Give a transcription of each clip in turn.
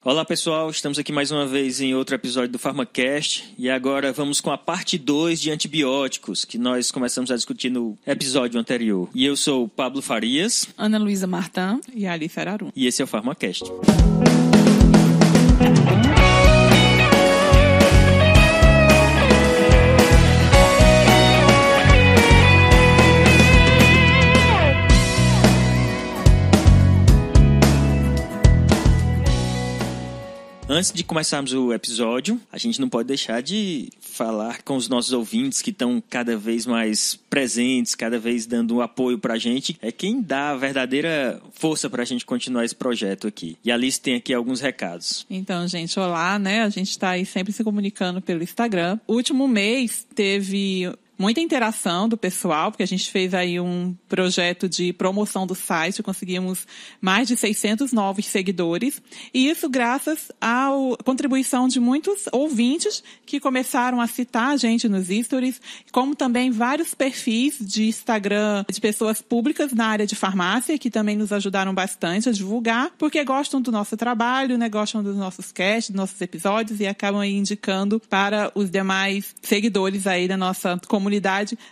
Olá pessoal, estamos aqui mais uma vez em outro episódio do PharmaCast e agora vamos com a parte 2 de antibióticos, que nós começamos a discutir no episódio anterior. E eu sou o Pablo Farias, Ana Luísa Martã e Alice Ararum. E esse é o PharmaCast. Antes de começarmos o episódio, a gente não pode deixar de falar com os nossos ouvintes que estão cada vez mais presentes, cada vez dando um apoio pra gente. É quem dá a verdadeira força pra gente continuar esse projeto aqui. E a Alice tem aqui alguns recados. Então, gente, olá, né? A gente tá aí sempre se comunicando pelo Instagram. O último mês teve muita interação do pessoal, porque a gente fez aí um projeto de promoção do site, conseguimos mais de 600 novos seguidores, e isso graças à contribuição de muitos ouvintes que começaram a citar a gente nos stories, como também vários perfis de Instagram de pessoas públicas na área de farmácia, que também nos ajudaram bastante a divulgar, porque gostam do nosso trabalho, né, gostam dos nossos casts, dos nossos episódios, e acabam aí indicando para os demais seguidores aí da nossa comunidade,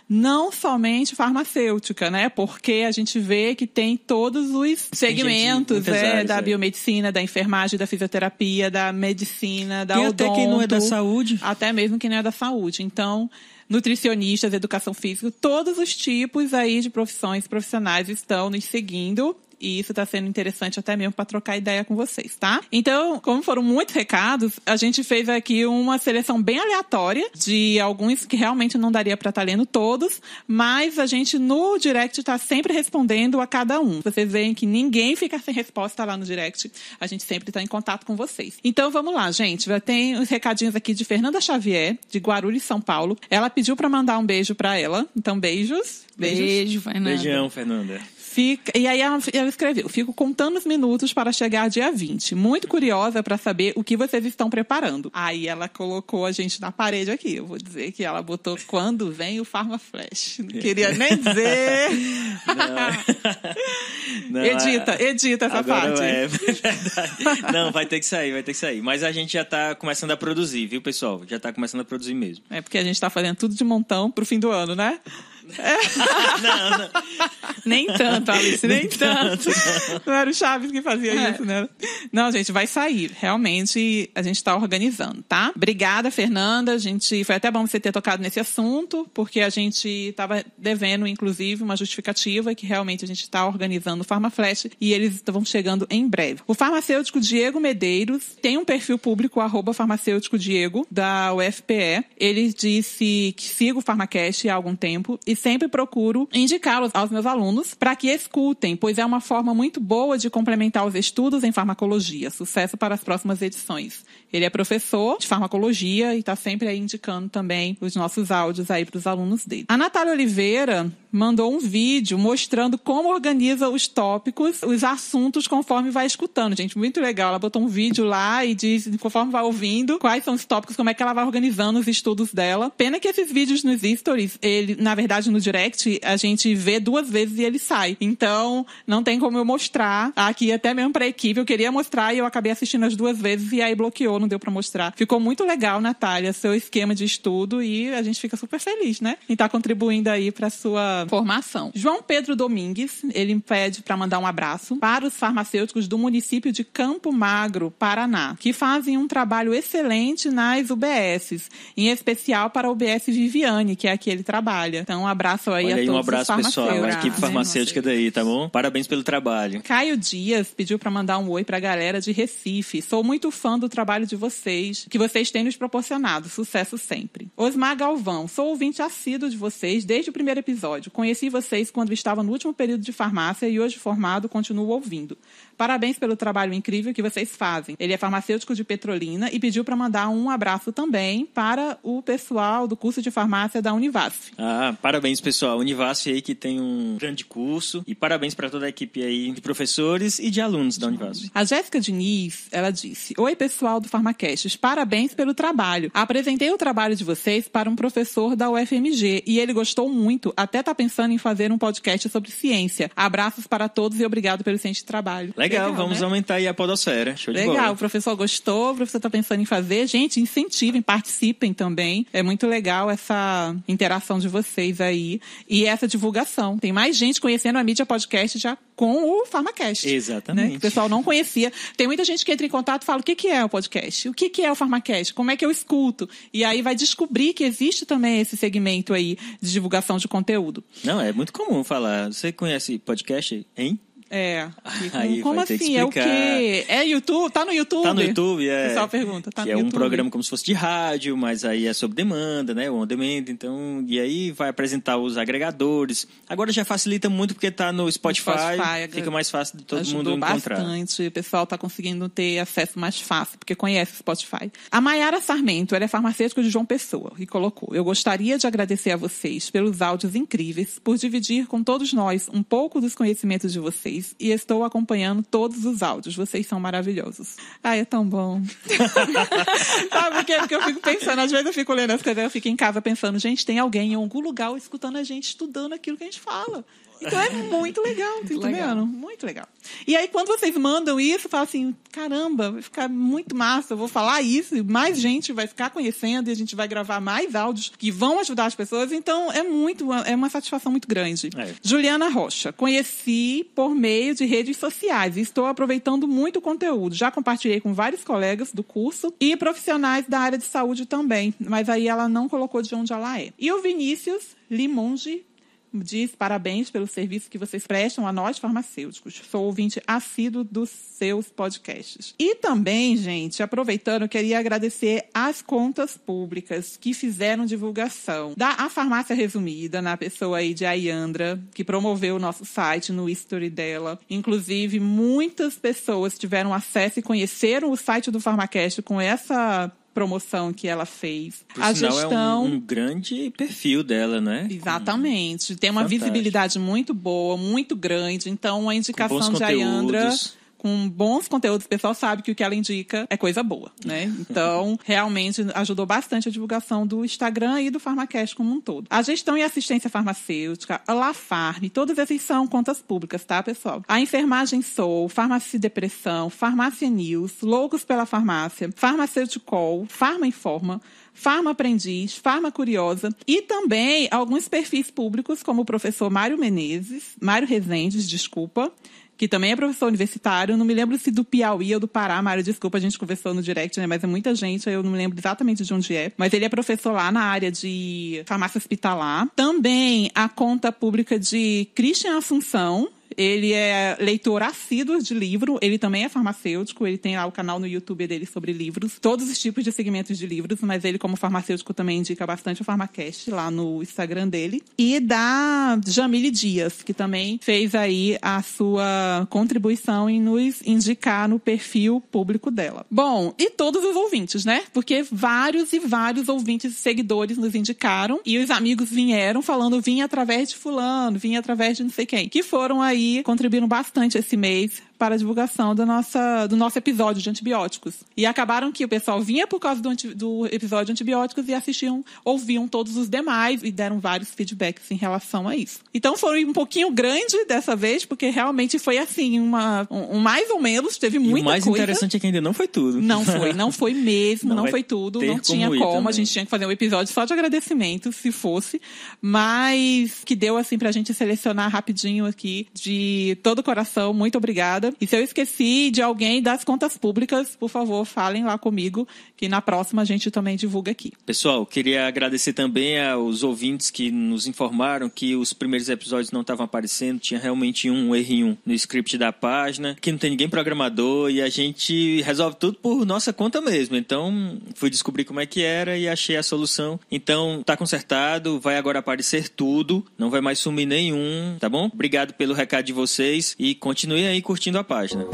não somente farmacêutica, né? Porque a gente vê que tem todos os segmentos da biomedicina, da enfermagem, da fisioterapia, da medicina, da odonto. Até quem não é da saúde. Até mesmo quem não é da saúde. Então, nutricionistas, educação física, todos os tipos aí de profissionais estão nos seguindo. E isso está sendo interessante até mesmo para trocar ideia com vocês, tá? Então, como foram muitos recados, a gente fez aqui uma seleção bem aleatória de alguns que realmente não daria para estar lendo todos, mas a gente no direct está sempre respondendo a cada um. Vocês veem que ninguém fica sem resposta lá no direct, a gente sempre está em contato com vocês. Então, vamos lá, gente. Tem os recadinhos aqui de Fernanda Xavier, de Guarulhos, São Paulo. Ela pediu para mandar um beijo para ela. Então, beijos. Beijo, Fernanda. Beijão, Fernanda. E aí ela escreveu: fico contando os minutos para chegar dia 20. Muito curiosa para saber o que vocês estão preparando. Aí ela colocou a gente na parede aqui. Eu vou dizer que ela botou quando vem o PharmaFlash. Não queria nem dizer. Não, edita essa parte. É verdade. Não, vai ter que sair. Mas a gente já tá começando a produzir, viu, pessoal? Já tá começando a produzir mesmo. É porque a gente tá fazendo tudo de montão pro fim do ano, né? Não. Nem tanto, Alice, nem tanto. Não era o Chaves que fazia isso, né? Não, gente, vai sair. Realmente, a gente tá organizando, tá? Obrigada, Fernanda. Foi até bom você ter tocado nesse assunto, porque a gente tava devendo, inclusive, uma justificativa que realmente a gente tá organizando o PharmaFlash e eles estão chegando em breve. O farmacêutico Diego Medeiros tem um perfil público, @farmacêutico-diego, da UFPE. Ele disse que sigo o PharmaCast há algum tempo e sempre procuro indicá-los aos meus alunos para que escutem, pois é uma forma muito boa de complementar os estudos em farmacologia. Sucesso para as próximas edições. Ele é professor de farmacologia e está sempre aí indicando também os nossos áudios aí para os alunos dele. A Natália Oliveira mandou um vídeo mostrando como organiza os tópicos, os assuntos, conforme vai escutando. Gente, muito legal. Ela botou um vídeo lá e diz, conforme vai ouvindo, quais são os tópicos, como é que ela vai organizando os estudos dela. Pena que esses vídeos nos stories, na verdade, no direct, a gente vê 2 vezes e ele sai. Então, não tem como eu mostrar aqui, até mesmo pra equipe. Eu queria mostrar e eu acabei assistindo as 2 vezes e aí bloqueou, não deu pra mostrar. Ficou muito legal, Natália, seu esquema de estudo e a gente fica super feliz, né? Em estar contribuindo aí pra sua formação. João Pedro Domingues, ele pede para mandar um abraço para os farmacêuticos do município de Campo Magro, Paraná, que fazem um trabalho excelente nas UBSs, em especial para a UBS Viviane, que é aqui ele trabalha. Então, um abraço aí. Olha a aí, todos um abraço, pessoal. A equipe farmacêutica daí, tá bom? Parabéns pelo trabalho. Caio Dias pediu para mandar um oi para a galera de Recife. Sou muito fã do trabalho de vocês, que vocês têm nos proporcionado. Sucesso sempre. Osmar Galvão, sou ouvinte assíduo de vocês desde o primeiro episódio. Conheci vocês quando estava no último período de farmácia e hoje formado continuo ouvindo. Parabéns pelo trabalho incrível que vocês fazem. Ele é farmacêutico de Petrolina e pediu para mandar um abraço também para o pessoal do curso de farmácia da Univasf. Parabéns, pessoal. Univasf aí que tem um grande curso e parabéns para toda a equipe aí de professores e de alunos da Univasf. A Jéssica Diniz, ela disse: oi, pessoal do PharmaCast, parabéns pelo trabalho. Apresentei o trabalho de vocês para um professor da UFMG e ele gostou muito, até tá pensando em fazer um podcast sobre ciência. Abraços para todos e obrigado pelo excelente trabalho. Legal, vamos, né? Aumentar aí a podosfera. Show de bola. Legal, o professor gostou, o professor está pensando em fazer. Gente, incentivem, participem também. É muito legal essa interação de vocês aí e essa divulgação. Tem mais gente conhecendo a mídia podcast já com o PharmaCast. Exatamente. Né? Que o pessoal não conhecia. Tem muita gente que entra em contato e fala: o que é o podcast? O que é o PharmaCast? Como é que eu escuto? E aí vai descobrir que existe também esse segmento aí de divulgação de conteúdo. Não, é muito comum falar. Você conhece podcast, hein? Aí como assim? É o quê? É YouTube? Tá no YouTube? Tá no YouTube, O pessoal pergunta, tá no YouTube. Que é um programa como se fosse de rádio, mas aí é sob demanda, né? On demand, então... E aí vai apresentar os agregadores. Agora já facilita muito porque tá no Spotify fica mais fácil de todo mundo encontrar. Bastante. O pessoal tá conseguindo ter acesso mais fácil, porque conhece o Spotify. A Maiara Sarmento, ela é farmacêutica de João Pessoa, e colocou: eu gostaria de agradecer a vocês pelos áudios incríveis, por dividir com todos nós um pouco dos conhecimentos de vocês, e estou acompanhando todos os áudios. Vocês são maravilhosos. Ai, é tão bom. Sabe por quê? Porque eu fico pensando, às vezes eu fico lendo as coisas, eu fico em casa pensando, gente, tem alguém em algum lugar escutando a gente, estudando aquilo que a gente fala. Então é muito legal, tá entendendo? Muito legal. E aí, quando vocês mandam isso, fala assim, caramba, vai ficar muito massa, eu vou falar isso, e mais gente vai ficar conhecendo, e a gente vai gravar mais áudios que vão ajudar as pessoas. Então, é uma satisfação muito grande. Juliana Rocha: conheci por meio de redes sociais e estou aproveitando muito o conteúdo. Já compartilhei com vários colegas do curso e profissionais da área de saúde também, mas aí ela não colocou de onde ela é. E o Vinícius Limonge diz: parabéns pelo serviço que vocês prestam a nós farmacêuticos. Sou ouvinte assíduo dos seus podcasts. E também, gente, aproveitando, eu queria agradecer às contas públicas que fizeram divulgação da Farmácia Resumida, na pessoa aí de Ayandra, que promoveu o nosso site no history dela. Inclusive, muitas pessoas tiveram acesso e conheceram o site do PharmaCast com essa promoção que ela fez. Por a sinal, gestão... é um grande perfil dela, né? Exatamente. Tem uma visibilidade muito boa, muito grande. Então, a indicação de Ayandra, com bons conteúdos, o pessoal sabe que o que ela indica é coisa boa, né? Então, realmente ajudou bastante a divulgação do Instagram e do PharmaCast como um todo. A gestão e assistência farmacêutica, a LaFarm, todas essas são contas públicas, tá, pessoal? A Enfermagem Soul, Farmácia Depressão, Farmácia News, Loucos pela Farmácia, Farmacêutico, Farma Informa, Farma Aprendiz, Farma Curiosa e também alguns perfis públicos, como o professor Mário Rezendes, que também é professor universitário. Não me lembro se do Piauí ou do Pará, Mário, desculpa, a gente conversou no direct, né? Mas é muita gente, eu não me lembro exatamente de onde é. Mas ele é professor lá na área de farmácia hospitalar. Também a conta pública de Christian Assunção. Ele é leitor assíduo de livro, ele também é farmacêutico, ele tem lá o canal no YouTube dele sobre livros, todos os tipos de segmentos de livros, mas ele, como farmacêutico, também indica bastante o PharmaCast lá no Instagram dele. E da Jamile Dias, que também fez aí a sua contribuição em nos indicar no perfil público dela. Bom, e todos os ouvintes, né? Porque vários e vários ouvintes e seguidores nos indicaram, e os amigos vieram falando, vim através de fulano, vim através de não sei quem, que foram aí contribuíram bastante esse mês para a divulgação do nosso episódio de antibióticos. E acabaram que o pessoal vinha por causa do episódio de antibióticos e ouviam todos os demais e deram vários feedbacks em relação a isso. Então foi um pouquinho grande dessa vez, porque realmente foi assim, mais ou menos, teve muita coisa. E o mais interessante é que ainda não foi tudo. Não foi mesmo, não foi tudo. Não tinha como, a gente tinha que fazer um episódio só de agradecimento, se fosse, mas que deu assim pra gente selecionar rapidinho aqui, de todo o coração, muito obrigada. E se eu esqueci de alguém das contas públicas, por favor, falem lá comigo, que na próxima a gente também divulga aqui. Pessoal, queria agradecer também aos ouvintes que nos informaram que os primeiros episódios não estavam aparecendo, tinha realmente um errinho no script da página, que não tem ninguém programador e a gente resolve tudo por nossa conta mesmo. Então, fui descobrir como é que era e achei a solução. Então, tá consertado, vai agora aparecer tudo, não vai mais sumir nenhum, tá bom? Obrigado pelo recado de vocês e continuem aí curtindo a página.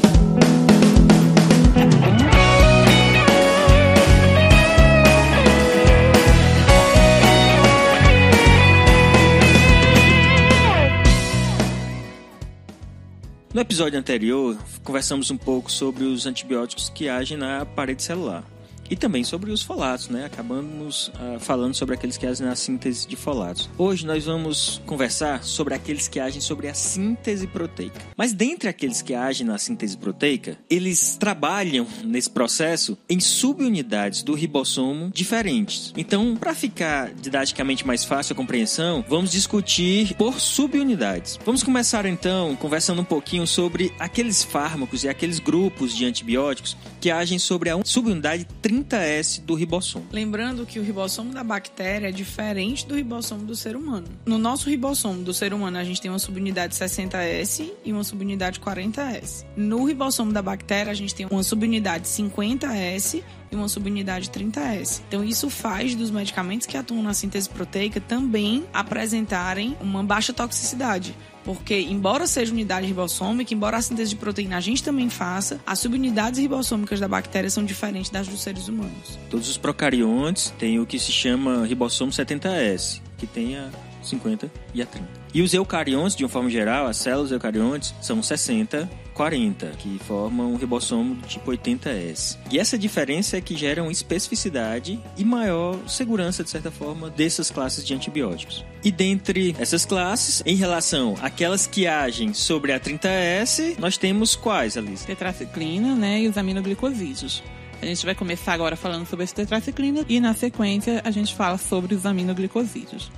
No episódio anterior, conversamos um pouco sobre os antibióticos que agem na parede celular. E também sobre os folatos, né? Acabamos falando sobre aqueles que agem na síntese de folatos. Hoje nós vamos conversar sobre aqueles que agem sobre a síntese proteica. Mas dentre aqueles que agem na síntese proteica, eles trabalham nesse processo em subunidades do ribossomo diferentes. Então, para ficar didaticamente mais fácil a compreensão, vamos discutir por subunidades. Vamos começar então conversando um pouquinho sobre aqueles fármacos e aqueles grupos de antibióticos que agem sobre a subunidade 30S do ribossomo. Lembrando que o ribossomo da bactéria é diferente do ribossomo do ser humano. No nosso ribossomo do ser humano, a gente tem uma subunidade 60S e uma subunidade 40S. No ribossomo da bactéria, a gente tem uma subunidade 50S e uma subunidade 30S. Então, isso faz dos medicamentos que atuam na síntese proteica também apresentarem uma baixa toxicidade. Porque, embora seja unidade ribossômica, embora a síntese de proteína a gente também faça, as subunidades ribossômicas da bactéria são diferentes das dos seres humanos. Todos os procariontes têm o que se chama ribossomo 70S, que tem a 50 e a 30. E os eucariontes, de uma forma geral, as células eucariontes, são 60, 40, que formam um ribossomo do tipo 80S. E essa diferença é que gera uma especificidade e maior segurança, de certa forma, dessas classes de antibióticos. E dentre essas classes, em relação àquelas que agem sobre a 30S, nós temos quais, Alice? Tetraciclina, né, e os aminoglicosídeos. A gente vai começar agora falando sobre as tetraciclinas e, na sequência, a gente fala sobre os aminoglicosídeos.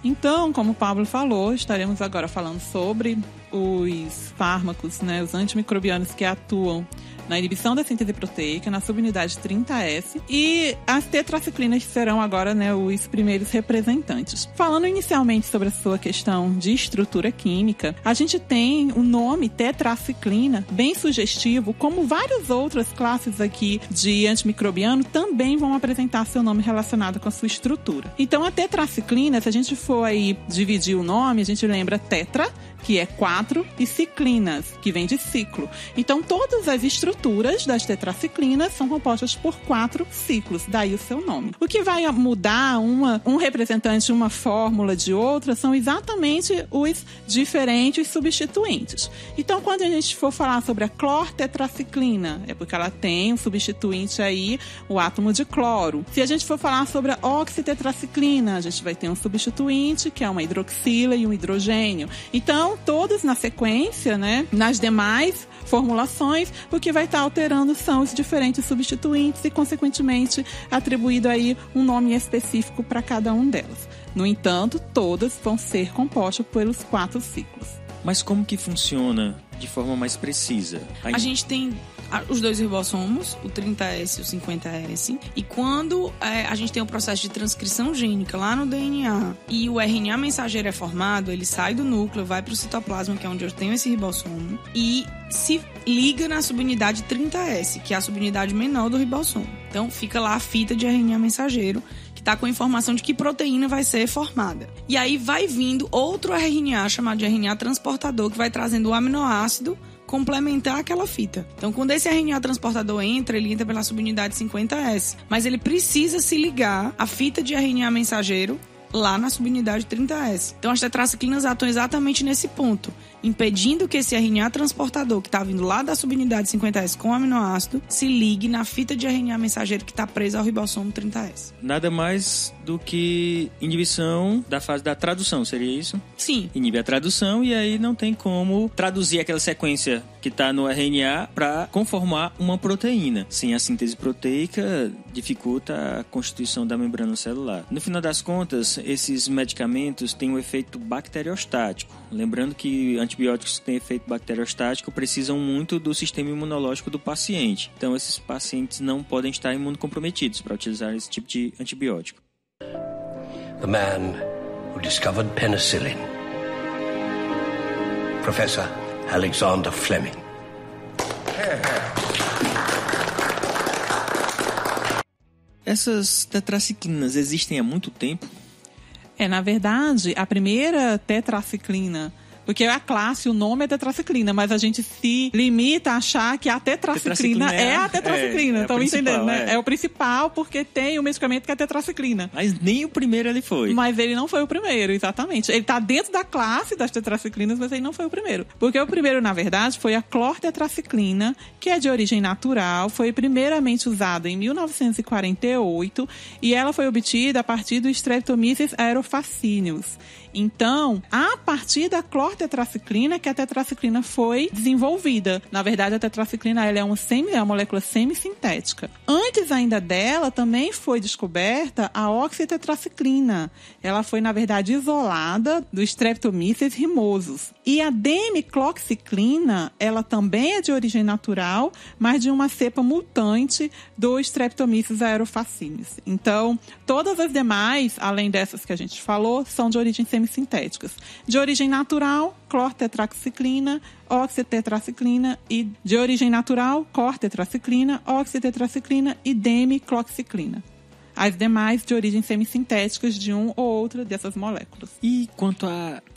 Então, como o Pablo falou, estaremos agora falando sobre os fármacos, né, os antimicrobianos que atuam na inibição da síntese proteica, na subunidade 30S, e as tetraciclinas serão agora, né, os primeiros representantes. Falando inicialmente sobre a sua questão de estrutura química, a gente tem o nome tetraciclina bem sugestivo, como várias outras classes aqui de antimicrobiano também vão apresentar seu nome relacionado com a sua estrutura. Então, a tetraciclina, se a gente for aí dividir o nome, a gente lembra tetra, que é 4, e ciclinas, que vem de ciclo. Então, todas as estruturas das tetraciclinas são compostas por 4 ciclos, daí o seu nome. O que vai mudar um representante de uma fórmula de outra são exatamente os diferentes substituintes. Então, quando a gente for falar sobre a clortetraciclina, é porque ela tem um substituinte aí, o átomo de cloro. Se a gente for falar sobre a oxitetraciclina, a gente vai ter um substituinte, que é uma hidroxila e um hidrogênio. Então, todos na sequência, né, nas demais formulações, o que vai estar alterando são os diferentes substituintes e, consequentemente, atribuído aí um nome específico para cada um delas. No entanto, todas vão ser compostas pelos 4 ciclos. Mas como que funciona de forma mais precisa? A gente tem os 2 ribossomos, o 30S e o 50S, e quando a gente tem o processo de transcrição gênica lá no DNA e o RNA mensageiro é formado, ele sai do núcleo, vai para o citoplasma, que é onde eu tenho esse ribossomo, e se liga na subunidade 30S, que é a subunidade menor do ribossomo. Então fica lá a fita de RNA mensageiro, que está com a informação de que proteína vai ser formada. E aí vai vindo outro RNA, chamado de RNA transportador, que vai trazendo o aminoácido complementar aquela fita. Então, quando esse RNA transportador entra, ele entra pela subunidade 50S. Mas ele precisa se ligar à fita de RNA mensageiro lá na subunidade 30S. Então, as tetraciclinas atuam exatamente nesse ponto, impedindo que esse RNA transportador, que está vindo lá da subunidade 50S com o aminoácido, se ligue na fita de RNA mensageiro que está presa ao ribossomo 30S. Nada mais do que inibição da fase da tradução, seria isso? Sim. Inibe a tradução e aí não tem como traduzir aquela sequência que está no RNA para conformar uma proteína. Sem a síntese proteica, dificulta a constituição da membrana celular. No final das contas, esses medicamentos têm um efeito bacteriostático. Lembrando que antibióticos que têm efeito bacteriostático precisam muito do sistema imunológico do paciente. Então, esses pacientes não podem estar imunocomprometidos para utilizar esse tipo de antibiótico. The man who discovered penicillin, Professor Alexander Fleming. Essas tetraciclinas existem há muito tempo? Na verdade, a primeira tetraciclina Porque a classe, o nome é tetraciclina, mas a gente se limita a achar que a tetraciclina é a tetraciclina. Estão entendendo, né? É o principal, porque tem o medicamento que é a tetraciclina. Mas nem o primeiro ele foi. Mas ele não foi o primeiro, exatamente. Ele está dentro da classe das tetraciclinas, mas ele não foi o primeiro. Porque o primeiro, na verdade, foi a clortetraciclina, que é de origem natural, foi primeiramente usada em 1948 e ela foi obtida a partir do Streptomyces aerofacineus. Então, a partir da clortetraciclina que a tetraciclina foi desenvolvida. Na verdade, a tetraciclina ela é uma molécula semissintética. Antes ainda dela, também foi descoberta a oxitetraciclina. Ela foi, na verdade, isolada do Streptomyces rimosus. E a demicloxiclina, ela também é de origem natural, mas de uma cepa mutante do Streptomyces aerofacineus. Então, todas as demais, além dessas que a gente falou, são de origem semissintéticas. De origem natural, clortetraciclina, oxitetraciclina e de origem natural, clortetraciclina, oxitetraciclina e demicloxiclina. As demais de origem semissintéticas de uma ou outra dessas moléculas. E quanto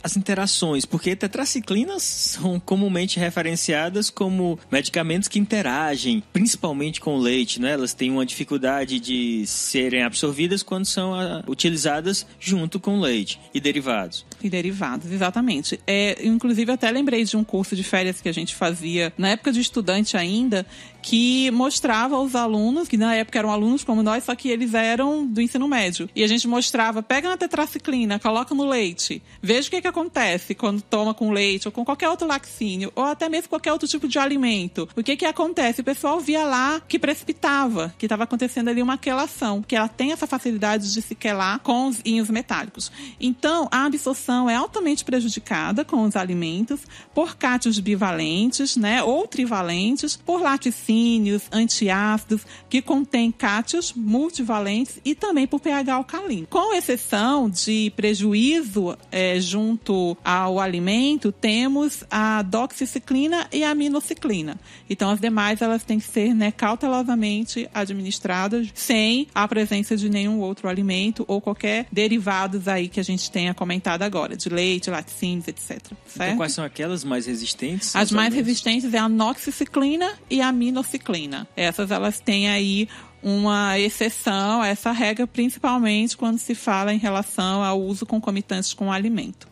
às interações, porque tetraciclinas são comumente referenciadas como medicamentos que interagem, principalmente com o leite, né? Elas têm uma dificuldade de serem absorvidas quando são utilizadas junto com o leite e derivados. E derivados, exatamente. Inclusive, até lembrei de um curso de férias que a gente fazia, na época de estudante ainda, que mostrava aos alunos, que na época eram alunos como nós, só que eles eram do ensino médio. E a gente mostrava, pega uma tetraciclina, coloca no leite, veja o que acontece quando toma com leite ou com qualquer outro laticínio, ou até mesmo qualquer outro tipo de alimento. O que acontece? O pessoal via lá que precipitava, que estava acontecendo ali uma quelação, que ela tem essa facilidade de se quelar com os íons metálicos. Então, a absorção é altamente prejudicada com os alimentos por cátions bivalentes, né, ou trivalentes, por laticínios, antiácidos, que contêm cátions multivalentes e também por pH alcalino. Com exceção de prejuízo junto ao alimento, temos a doxiciclina e a aminociclina. Então, as demais elas têm que ser, né, cautelosamente administradas sem a presença de nenhum outro alimento ou qualquer derivados aí que a gente tenha comentado agora, de leite, laticínios, etc. Certo? Então, quais são aquelas mais resistentes? As mais resistentes é a noxiciclina e a aminociclina. Essas elas têm aí uma exceção a essa regra, principalmente quando se fala em relação ao uso concomitante com o alimento.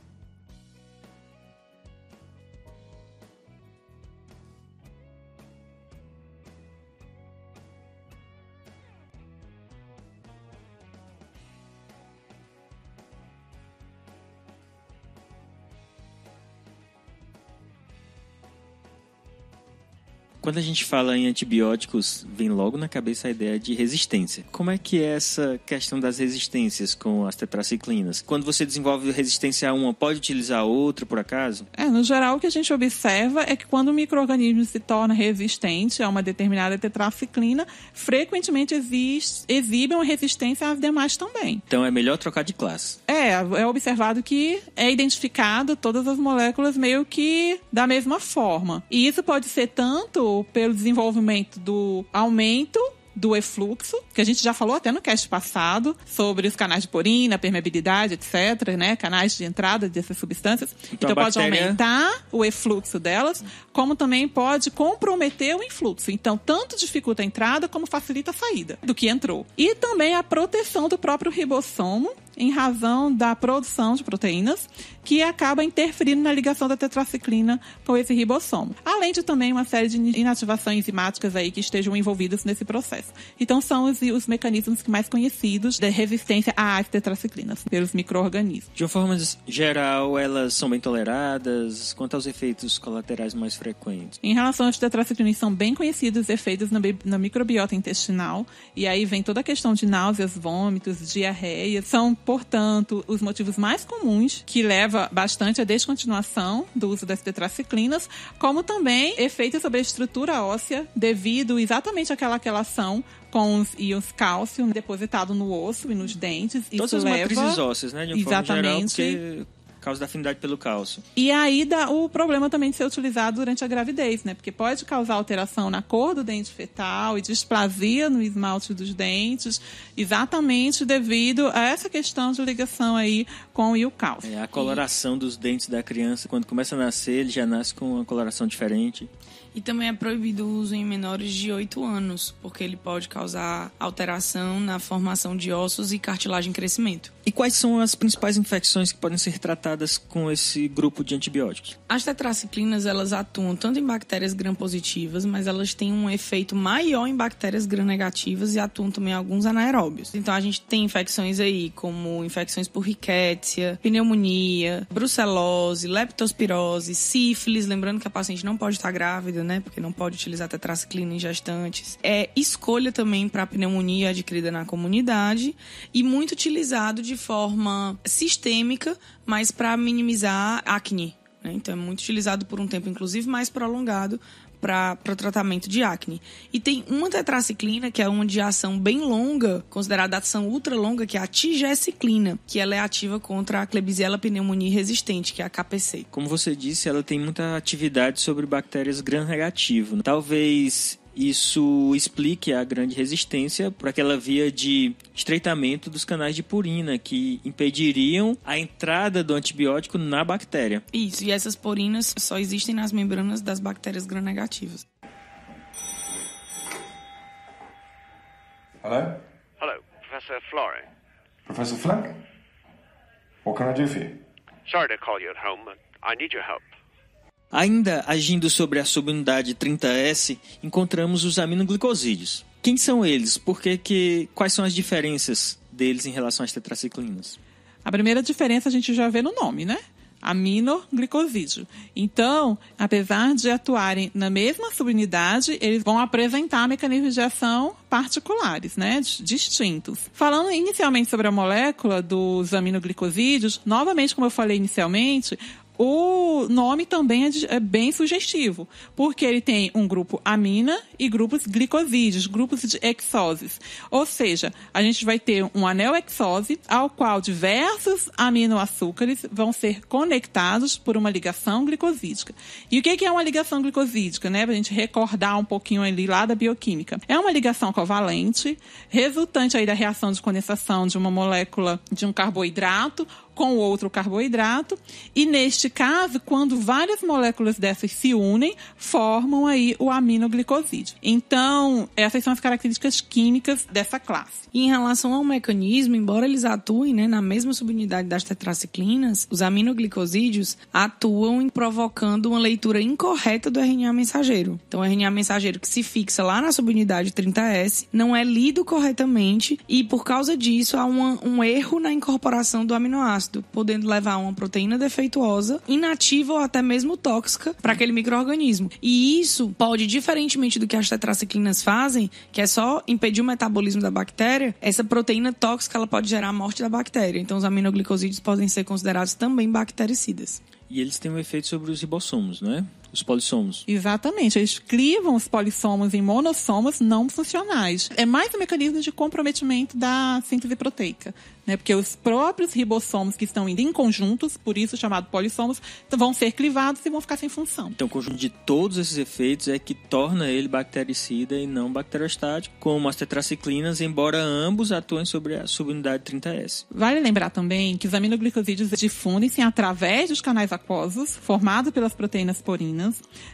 Quando a gente fala em antibióticos, vem logo na cabeça a ideia de resistência. Como é que é essa questão das resistências com as tetraciclinas? Quando você desenvolve resistência a uma, pode utilizar outra, por acaso? No geral, o que a gente observa é que quando o micro-organismo se torna resistente a uma determinada tetraciclina, frequentemente exibe uma resistência às demais também. Então é melhor trocar de classe. É observado que é identificado todas as moléculas meio que da mesma forma. E isso pode ser tanto pelo desenvolvimento do aumento do efluxo, que a gente já falou até no cast passado, sobre os canais de porina, permeabilidade, etc., né? Canais de entrada dessas substâncias. Então pode aumentar o efluxo delas, como também pode comprometer o influxo. Então, tanto dificulta a entrada, como facilita a saída do que entrou. E também a proteção do próprio ribossomo, em razão da produção de proteínas, que acaba interferindo na ligação da tetraciclina com esse ribossomo. Além de também uma série de inativações enzimáticas aí que estejam envolvidas nesse processo. Então, são os mecanismos mais conhecidos de resistência às tetraciclinas pelos micro-organismos. De uma forma geral, elas são bem toleradas? Quanto aos efeitos colaterais mais frequentes? Em relação às tetraciclinas, são bem conhecidos os efeitos na microbiota intestinal. E aí vem toda a questão de náuseas, vômitos, diarreia. São, portanto, os motivos mais comuns que levam bastante à descontinuação do uso das tetraciclinas, como também efeitos sobre a estrutura óssea devido exatamente àquela quelação com os íons cálcio depositado no osso e nos dentes. Todas as matrizes ósseas, né? De uma forma geral, porque causa da afinidade pelo cálcio. E aí dá o problema também de ser utilizado durante a gravidez, né? Porque pode causar alteração na cor do dente fetal e displasia no esmalte dos dentes, exatamente devido a essa questão de ligação aí com o cálcio. A coloração dos dentes da criança, quando começa a nascer, ele já nasce com uma coloração diferente. E também é proibido o uso em menores de 8 anos, porque ele pode causar alteração na formação de ossos e cartilagem em crescimento. E quais são as principais infecções que podem ser tratadas com esse grupo de antibióticos? As tetraciclinas, elas atuam tanto em bactérias gram-positivas, mas elas têm um efeito maior em bactérias gram-negativas e atuam também em alguns anaeróbios. Então a gente tem infecções aí, como infecções por rickettsia, pneumonia, brucelose, leptospirose, sífilis, lembrando que a paciente não pode estar grávida, né? Porque não pode utilizar tetraciclina em gestantes. É escolha também para pneumonia adquirida na comunidade e muito utilizado de forma sistêmica, mas para minimizar acne, né? Então é muito utilizado por um tempo, inclusive, mais prolongado para o tratamento de acne. E tem uma tetraciclina, que é uma de ação bem longa, considerada ação ultra longa, que é a tigeciclina, que ela é ativa contra a Klebsiella pneumoniae resistente, que é a KPC. Como você disse, ela tem muita atividade sobre bactérias gram-negativo. Talvez isso explique a grande resistência por aquela via de estreitamento dos canais de purina que impediriam a entrada do antibiótico na bactéria. Isso, e essas purinas só existem nas membranas das bactérias gram-negativas. Hello? Hello, Professor Florey. Professor Fleming? What can I do for you? Sorry to call you at home, but I need your help. Ainda agindo sobre a subunidade 30S, encontramos os aminoglicosídeos. Quem são eles? Quais são as diferenças deles em relação às tetraciclinas? A primeira diferença a gente já vê no nome, né? Aminoglicosídeo. Então, apesar de atuarem na mesma subunidade, eles vão apresentar mecanismos de ação particulares, né, distintos. Falando inicialmente sobre a molécula dos aminoglicosídeos, novamente, como eu falei inicialmente, o nome também é bem sugestivo, porque ele tem um grupo amina e grupos glicosídeos, grupos de hexoses. Ou seja, a gente vai ter um anel hexose ao qual diversos aminoaçúcares vão ser conectados por uma ligação glicosídica. E o que é uma ligação glicosídica, né? Para a gente recordar um pouquinho ali lá da bioquímica. É uma ligação covalente, resultante aí da reação de condensação de uma molécula de um carboidrato com outro carboidrato, e neste caso, quando várias moléculas dessas se unem, formam aí o aminoglicosídeo. Então, essas são as características químicas dessa classe. E em relação ao mecanismo, embora eles atuem, né, na mesma subunidade das tetraciclinas, os aminoglicosídeos atuam provocando uma leitura incorreta do RNA mensageiro. Então, o RNA mensageiro que se fixa lá na subunidade 30S não é lido corretamente e, por causa disso, há um erro na incorporação do aminoácido, podendo levar a uma proteína defeituosa, inativa ou até mesmo tóxica para aquele micro-organismo. E isso pode, diferentemente do que as tetraciclinas fazem, que é só impedir o metabolismo da bactéria, essa proteína tóxica ela pode gerar a morte da bactéria. Então, os aminoglicosídeos podem ser considerados também bactericidas. E eles têm um efeito sobre os ribossomos, não é? Os polissomos. Exatamente. Eles clivam os polissomos em monossomos não funcionais. É mais um mecanismo de comprometimento da síntese proteica, né? Porque os próprios ribossomos que estão indo em conjuntos, por isso chamado polissomos, vão ser clivados e vão ficar sem função. Então, o conjunto de todos esses efeitos é que torna ele bactericida e não bacteriostático, como as tetraciclinas, embora ambos atuem sobre a subunidade 30S. Vale lembrar também que os aminoglicosídeos difundem-se através dos canais aquosos, formados pelas proteínas porinas,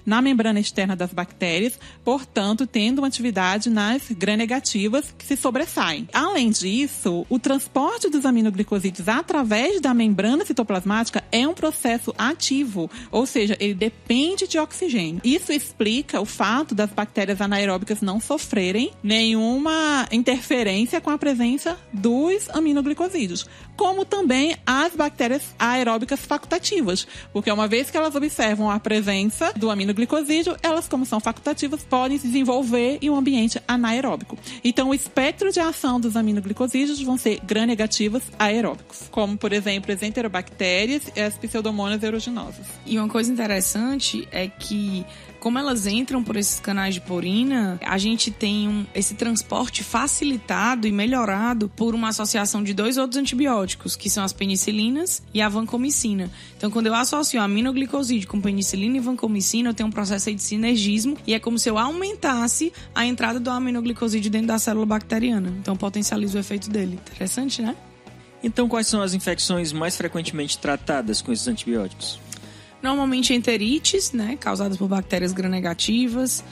na membrana externa das bactérias, portanto, tendo uma atividade nas gram-negativas que se sobressaem. Além disso, o transporte dos aminoglicosídeos através da membrana citoplasmática é um processo ativo, ou seja, ele depende de oxigênio. Isso explica o fato das bactérias anaeróbicas não sofrerem nenhuma interferência com a presença dos aminoglicosídeos, como também as bactérias aeróbicas facultativas, porque uma vez que elas observam a presença do aminoglicosídeo, elas, como são facultativas, podem se desenvolver em um ambiente anaeróbico. Então, o espectro de ação dos aminoglicosídeos vão ser gram-negativos aeróbicos, como, por exemplo, as enterobactérias e as pseudomonas aeruginosas. E uma coisa interessante é que como elas entram por esses canais de porina, a gente tem esse transporte facilitado e melhorado por uma associação de 2 outros antibióticos, que são as penicilinas e a vancomicina. Então, quando eu associo a aminoglicosídeo com penicilina e vancomicina, eu tenho um processo aí de sinergismo e é como se eu aumentasse a entrada do aminoglicosídeo dentro da célula bacteriana. Então, potencializa o efeito dele. Interessante, né? Então, quais são as infecções mais frequentemente tratadas com esses antibióticos? Normalmente enterites, né, causadas por bactérias gram-negativas,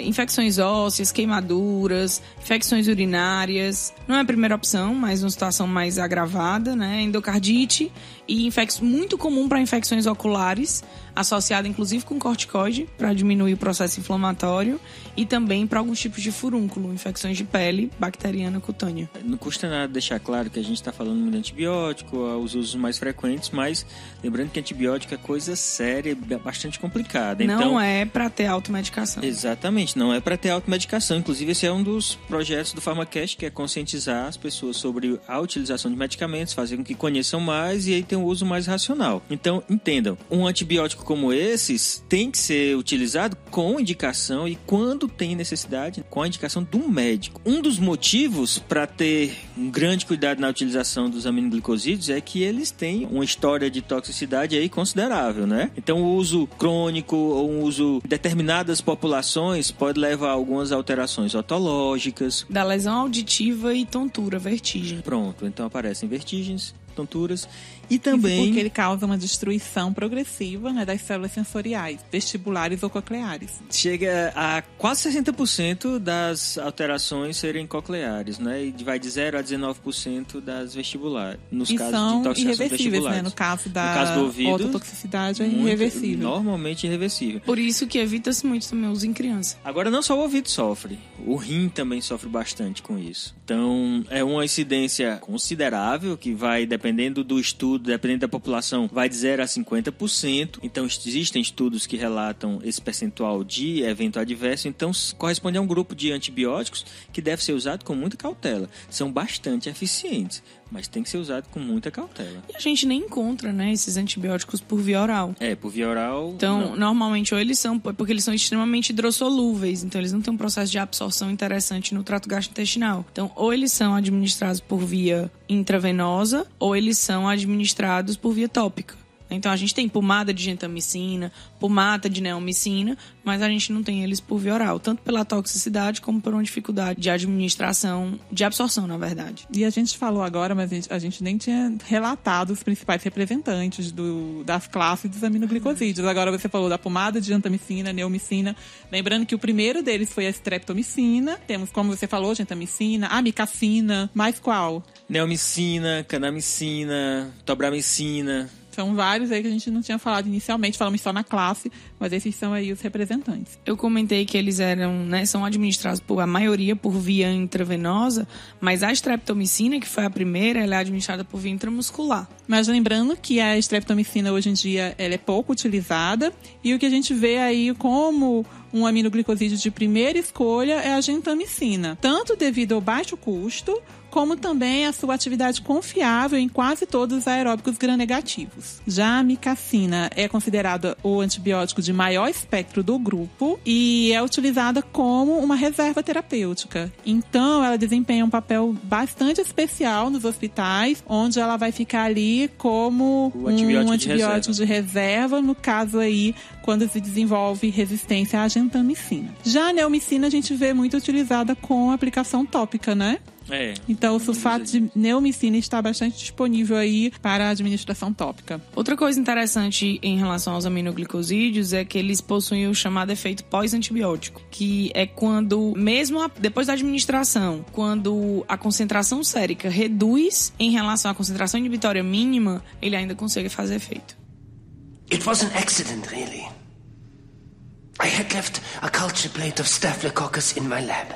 infecções ósseas, queimaduras, infecções urinárias. Não é a primeira opção, mas uma situação mais agravada, né, endocardite e muito comum para infecções oculares, associada inclusive com corticoide para diminuir o processo inflamatório e também para alguns tipos de furúnculo, infecções de pele bacteriana cutânea. Não custa nada deixar claro que a gente está falando muito de antibiótico, os usos mais frequentes, mas lembrando que antibiótico é coisa séria, bastante complicada. Não então, é para ter automedicação. Exatamente, não é para ter automedicação. Inclusive, esse é um dos projetos do PharmaCast, que é conscientizar as pessoas sobre a utilização de medicamentos, fazer com que conheçam mais e aí tem um uso mais racional. Então, entendam, um antibiótico como esses tem que ser utilizado com indicação e quando tem necessidade, com a indicação do médico. Um dos motivos para ter um grande cuidado na utilização dos aminoglicosídeos é que eles têm uma história de toxicidade aí considerável, né? Então, o uso crônico ou um uso em determinadas populações pode levar a algumas alterações otológicas. Da lesão auditiva e tontura, vertigem. Pronto, então aparecem vertigens, tonturas e também... Isso porque ele causa uma destruição progressiva, né, das células sensoriais, vestibulares ou cocleares. Chega a quase 60% das alterações serem cocleares, né? E vai de 0 a 19% das vestibulares. Nos e casos são de toxicação irreversíveis, vestibulares. né? No caso do ouvido, ototoxicidade é irreversível. Normalmente irreversível. Por isso que evita-se muito também o uso em criança. Agora, não só o ouvido sofre, o rim também sofre bastante com isso. Então, é uma incidência considerável que vai, dependendo do estudo, dependendo da população, vai de 0 a 50%. Então, existem estudos que relatam esse percentual de evento adverso. Então, corresponde a um grupo de antibióticos que deve ser usado com muita cautela. São bastante eficientes, mas tem que ser usado com muita cautela. E a gente nem encontra, né, esses antibióticos por via oral. Por via oral... Então, não. Normalmente, ou eles são... Porque eles são extremamente hidrossolúveis. Então, eles não têm um processo de absorção interessante no trato gastrointestinal. Então, ou eles são administrados por via intravenosa, ou eles são administrados por via tópica. Então, a gente tem pomada de gentamicina, pomada de neomicina, mas a gente não tem eles por via oral, tanto pela toxicidade como por uma dificuldade de administração, de absorção, na verdade. E a gente falou agora, mas a gente nem tinha relatado os principais representantes das classes dos aminoglicosídeos. Agora você falou da pomada de gentamicina, neomicina. Lembrando que o primeiro deles foi a streptomicina. Temos, como você falou, gentamicina, amicacina. Mais qual? Neomicina, canamicina, tobramicina... São vários aí que a gente não tinha falado inicialmente, falamos só na classe, mas esses são aí os representantes. Eu comentei que eles eram, né, são administrados por a maioria por via intravenosa, mas a streptomicina, que foi a primeira, ela é administrada por via intramuscular. Mas lembrando que a streptomicina hoje em dia ela é pouco utilizada e o que a gente vê aí como um aminoglicosídeo de primeira escolha é a gentamicina, tanto devido ao baixo custo, como também a sua atividade confiável em quase todos os aeróbicos gram-negativos. Já a amicacina é considerada o antibiótico de maior espectro do grupo e é utilizada como uma reserva terapêutica. Então, ela desempenha um papel bastante especial nos hospitais, onde ela vai ficar ali como um antibiótico de reserva, no caso aí, quando se desenvolve resistência à gentamicina. Já a neomicina a gente vê muito utilizada com aplicação tópica, né? Então o sulfato de neomicina está bastante disponível aí para a administração tópica. Outra coisa interessante em relação aos aminoglicosídeos é que eles possuem o chamado efeito pós-antibiótico, que é quando, mesmo depois da administração, quando a concentração sérica reduz em relação à concentração inibitória mínima, ele ainda consegue fazer efeito. It was an accident, really. I had left a culture plate of Staphylococcus in my lab.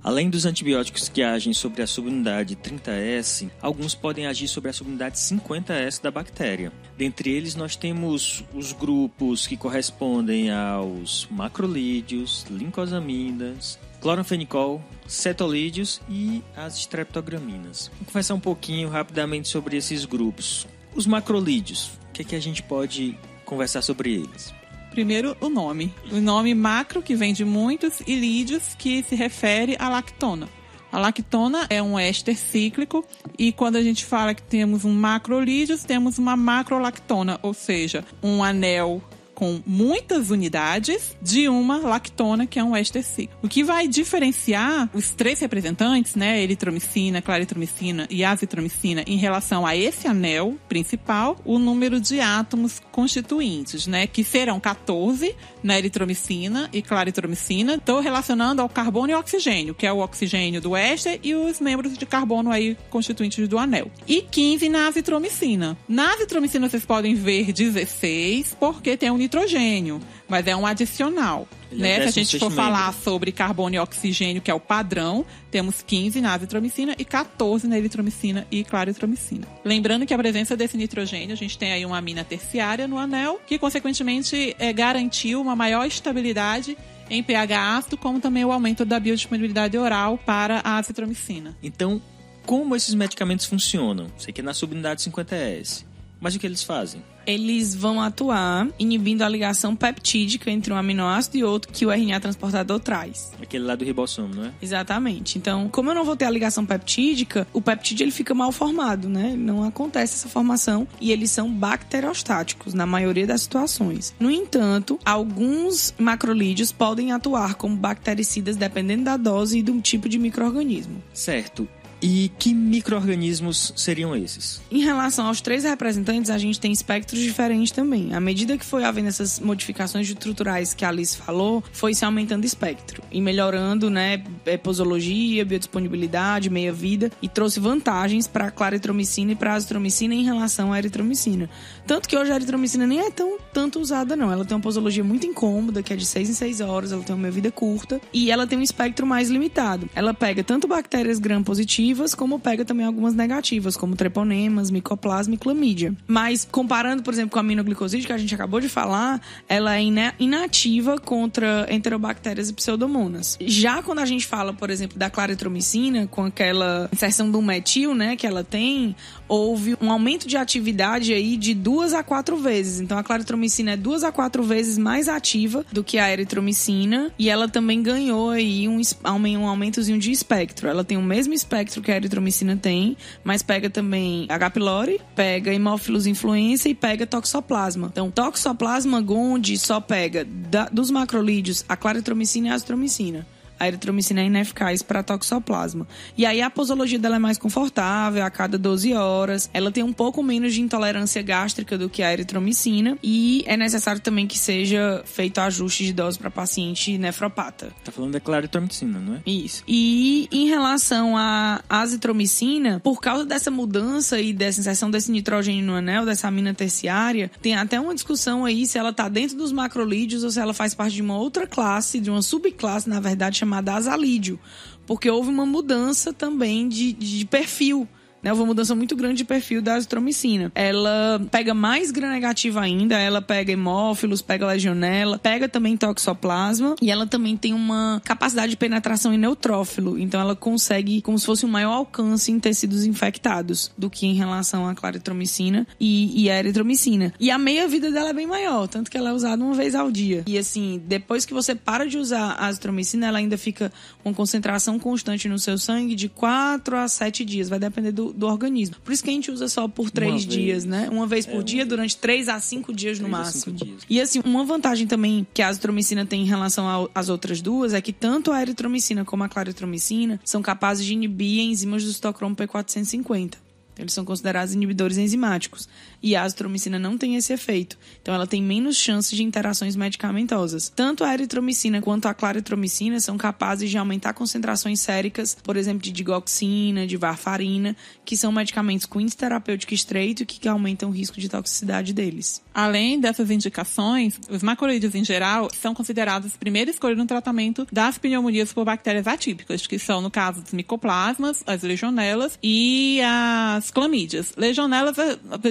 Além dos antibióticos que agem sobre a subunidade 30S, alguns podem agir sobre a subunidade 50S da bactéria. Dentre eles, nós temos os grupos que correspondem aos macrolídeos, lincosamidas, cloranfenicol, cetolídeos e as streptograminas. Vou conversar um pouquinho rapidamente sobre esses grupos. Os macrolídeos, o que a gente pode conversar sobre eles? Primeiro, o nome. O nome macro, que vem de muitos, e lídeos, que se refere à lactona. A lactona é um éster cíclico e quando a gente fala que temos um macrolídeos, temos uma macrolactona, ou seja, um anel com muitas unidades de uma lactona, que é um éster cíclico. O que vai diferenciar os três representantes, né, eritromicina, claritromicina e azitromicina, em relação a esse anel principal, o número de átomos constituintes, né, que serão 14 na eritromicina e claritromicina. Estou relacionando ao carbono e ao oxigênio, que é o oxigênio do éster e os membros de carbono aí constituintes do anel. E 15 na azitromicina. Na azitromicina vocês podem ver 16, porque tem um nitrogênio, mas é um adicional. Né? Se a gente for falar sobre carbono e oxigênio, que é o padrão, temos 15 na azitromicina e 14 na eritromicina e claritromicina. Lembrando que a presença desse nitrogênio, a gente tem aí uma amina terciária no anel, que consequentemente garantiu uma maior estabilidade em pH ácido, como também o aumento da biodisponibilidade oral para a azitromicina. Então, como esses medicamentos funcionam? Sei que é na subunidade 50S, mas o que eles fazem? Eles vão atuar inibindo a ligação peptídica entre um aminoácido e outro que o RNA transportador traz. Aquele lá do ribossomo, não é? Exatamente. Então, como eu não vou ter a ligação peptídica, o peptídeo ele fica mal formado, né? Não acontece essa formação e eles são bacteriostáticos na maioria das situações. No entanto, alguns macrolídeos podem atuar como bactericidas dependendo da dose e do tipo de micro-organismo. Certo. E que micro-organismos seriam esses? Em relação aos três representantes, a gente tem espectros diferentes também. À medida que foi havendo essas modificações estruturais que a Alice falou, foi se aumentando o espectro e melhorando, né, posologia, biodisponibilidade, meia-vida, e trouxe vantagens para a claritromicina e para a azitromicina em relação à eritromicina. Tanto que hoje a eritromicina nem é tanto usada, não. Ela tem uma posologia muito incômoda, que é de 6 em 6 horas, ela tem uma meia-vida curta e ela tem um espectro mais limitado. Ela pega tanto bactérias gram-positivas, como pega também algumas negativas, como treponemas, micoplasma e clamídia. Mas, comparando, por exemplo, com a aminoglicoside, que a gente acabou de falar, ela é inativa contra enterobactérias e pseudomonas. Já quando a gente fala, por exemplo, da claritromicina, com aquela inserção do metil, né, que ela tem, houve um aumento de atividade aí de 2 a 4 vezes. Então, a claritromicina é 2 a 4 vezes mais ativa do que a eritromicina e ela também ganhou aí um aumentozinho de espectro. Ela tem o mesmo espectro que a eritromicina tem, mas pega também H. pylori, pega Haemophilus influenza e pega toxoplasma. Então, toxoplasma gondii só pega dos macrolídeos a claritromicina e a azitromicina. A eritromicina é ineficaz para toxoplasma. E aí a posologia dela é mais confortável, a cada 12 horas. Ela tem um pouco menos de intolerância gástrica do que a eritromicina. E é necessário também que seja feito ajuste de dose para paciente nefropata. Tá falando da claritromicina, não é? Isso. E em relação à azitromicina, por causa dessa mudança e dessa inserção desse nitrogênio no anel, dessa amina terciária, tem até uma discussão aí se ela tá dentro dos macrolídeos ou se ela faz parte de uma outra classe, de uma subclasse, na verdade, chamada azalídeo, porque houve uma mudança também de perfil, né? Houve uma mudança muito grande de perfil da azitromicina. Ela pega mais gram-negativa ainda, ela pega hemófilos, pega legionela, pega também toxoplasma e ela também tem uma capacidade de penetração em neutrófilo, então ela consegue como se fosse um maior alcance em tecidos infectados do que em relação à claritromicina e a eritromicina. E a meia-vida dela é bem maior, tanto que ela é usada uma vez ao dia. E assim, depois que você para de usar a azitromicina, ela ainda fica com concentração constante no seu sangue de 4 a 7 dias, vai depender do organismo. Por isso que a gente usa só por 3 dias, né? Uma vez por dia, durante 3 a 5 dias no máximo. E assim, uma vantagem também que a azitromicina tem em relação às outras duas é que tanto a eritromicina como a claritromicina são capazes de inibir enzimas do citocromo P450. Eles são considerados inibidores enzimáticos. E a azitromicina não tem esse efeito. Então, ela tem menos chances de interações medicamentosas. Tanto a eritromicina quanto a claritromicina são capazes de aumentar concentrações séricas, por exemplo, de digoxina, de varfarina, que são medicamentos com índice terapêutico estreito e que aumentam o risco de toxicidade deles. Além dessas indicações, os macrolídeos em geral são considerados primeira escolha no tratamento das pneumonias por bactérias atípicas, que são, no caso, dos micoplasmas, as legionelas e as as clamídias. Legionelas,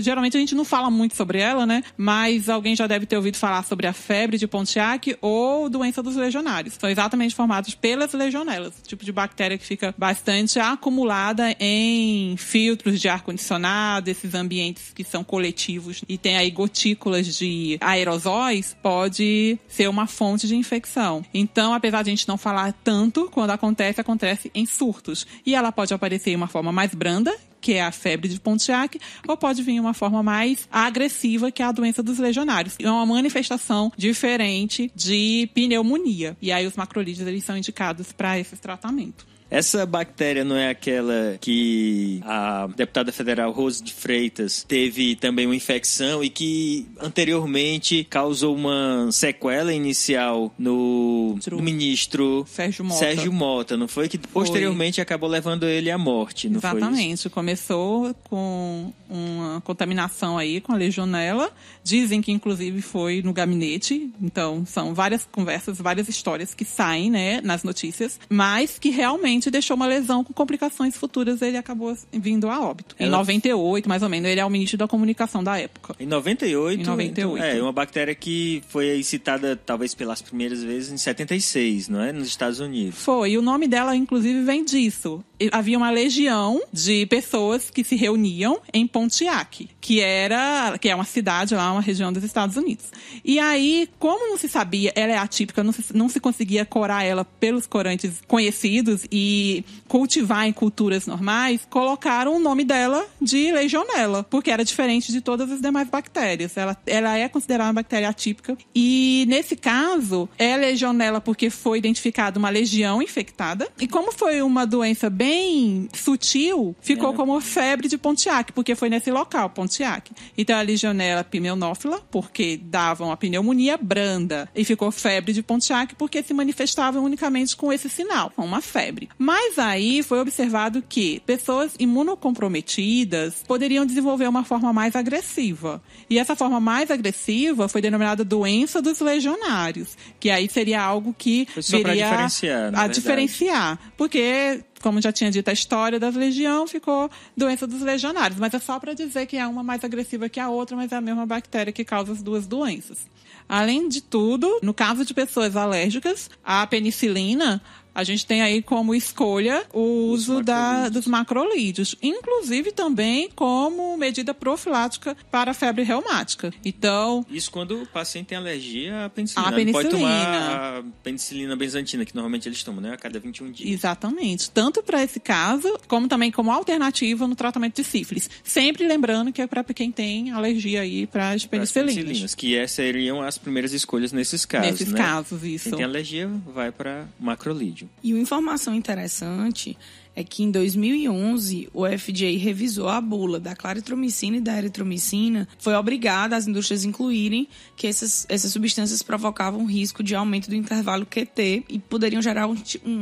geralmente a gente não fala muito sobre ela, né? Mas alguém já deve ter ouvido falar sobre a febre de Pontiac ou doença dos legionários. São exatamente formados pelas legionelas, tipo de bactéria que fica bastante acumulada em filtros de ar-condicionado, esses ambientes que são coletivos e tem aí gotículas de aerosóis, pode ser uma fonte de infecção. Então, apesar de a gente não falar tanto, quando acontece em surtos. E ela pode aparecer em uma forma mais branda, que é a febre de Pontiac, ou pode vir em uma forma mais agressiva, que é a doença dos legionários. É uma manifestação diferente de pneumonia. E aí os macrolídeos, eles são indicados para esse tratamento. Essa bactéria não é aquela que a deputada federal Rose de Freitas teve também uma infecção e que anteriormente causou uma sequela inicial no ministro Sérgio Mota, não foi? Que posteriormente acabou levando ele à morte, não foi? Exatamente. Começou com uma contaminação aí com a legionela. Dizem que inclusive foi no gabinete. Então são várias conversas, várias histórias que saem, né, nas notícias, mas que realmente deixou uma lesão com complicações futuras. Ele acabou vindo a óbito. Em 98, mais ou menos. Ele é o ministro da comunicação da época. Em 98? Em 98. Então, uma bactéria que foi citada talvez pelas primeiras vezes em 76, não é? Nos Estados Unidos. Foi. E o nome dela, inclusive, vem disso. Havia uma legião de pessoas que se reuniam em Pontiac, que é uma cidade lá, uma região dos Estados Unidos. E aí, como não se sabia, ela é atípica, não se conseguia curar ela pelos corantes conhecidos e cultivar em culturas normais, colocaram o nome dela de legionela, porque era diferente de todas as demais bactérias. Ela é considerada uma bactéria atípica. E, nesse caso, é legionela porque foi identificada uma legião infectada. E como foi uma doença bem sutil, ficou como febre de Pontiac, porque foi nesse local, Pontiac. Então, a legionela pneumófila, porque dava uma pneumonia branda. E ficou febre de Pontiac, porque se manifestava unicamente com esse sinal, com uma febre. Mas aí foi observado que pessoas imunocomprometidas poderiam desenvolver uma forma mais agressiva. E essa forma mais agressiva foi denominada doença dos legionários, que aí seria algo que viria a diferenciar. Porque, como já tinha dito, a história da legião ficou doença dos legionários. Mas é só para dizer que é uma mais agressiva que a outra, mas é a mesma bactéria que causa as duas doenças. Além de tudo, no caso de pessoas alérgicas, a penicilina, a gente tem aí como escolha o uso dos macrolídeos, inclusive também como medida profilática para a febre reumática. Então, isso quando o paciente tem alergia à penicilina. Não pode tomar a penicilina benzatina, que normalmente eles tomam, né, a cada 21 dias. Exatamente. Tanto para esse caso, como também como alternativa no tratamento de sífilis. Sempre lembrando que é para quem tem alergia aí para as penicilinas. Que seriam as primeiras escolhas nesses casos, Nesses casos, isso. Quem tem alergia vai para macrolídeo. E uma informação interessante é que em 2011 o FDA revisou a bula da claritromicina e da eritromicina. Foi obrigada as indústrias incluírem que essas substâncias provocavam risco de aumento do intervalo QT e poderiam gerar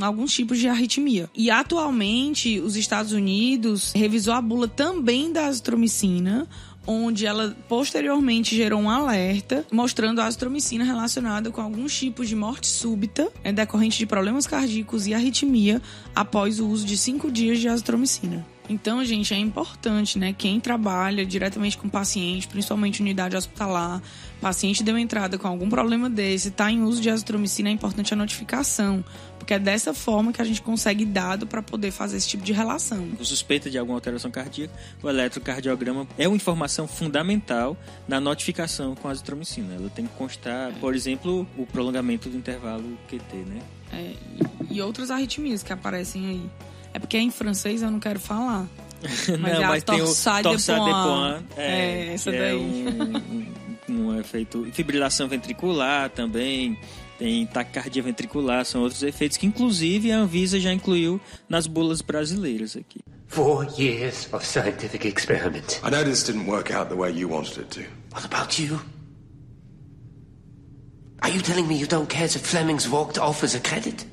alguns tipos de arritmia. E atualmente os Estados Unidos revisou a bula também da azitromicina, onde ela posteriormente gerou um alerta mostrando a azitromicina relacionada com alguns tipos de morte súbita decorrente de problemas cardíacos e arritmia após o uso de 5 dias de azitromicina. Então, gente, é importante, né? Quem trabalha diretamente com paciente, principalmente unidade hospitalar, paciente deu entrada com algum problema desse, está em uso de azitromicina, é importante a notificação, porque é dessa forma que a gente consegue dado para poder fazer esse tipo de relação. Com suspeita de alguma alteração cardíaca, o eletrocardiograma é uma informação fundamental na notificação com a azitromicina. Ela tem que constar, por exemplo, o prolongamento do intervalo QT, né? E outras arritmias que aparecem aí. É porque em francês eu não quero falar. Mas não, mas tem o torsade de Points. Essa daí. Um efeito. Fibrilação ventricular também. Tem taquicardia ventricular. São outros efeitos que, inclusive, a Anvisa já incluiu nas bulas brasileiras aqui. 4 years of scientific experiment. I know this didn't work out the way you wanted it to. What about you? Are you telling me you don't care if Flemings walked off as a credit?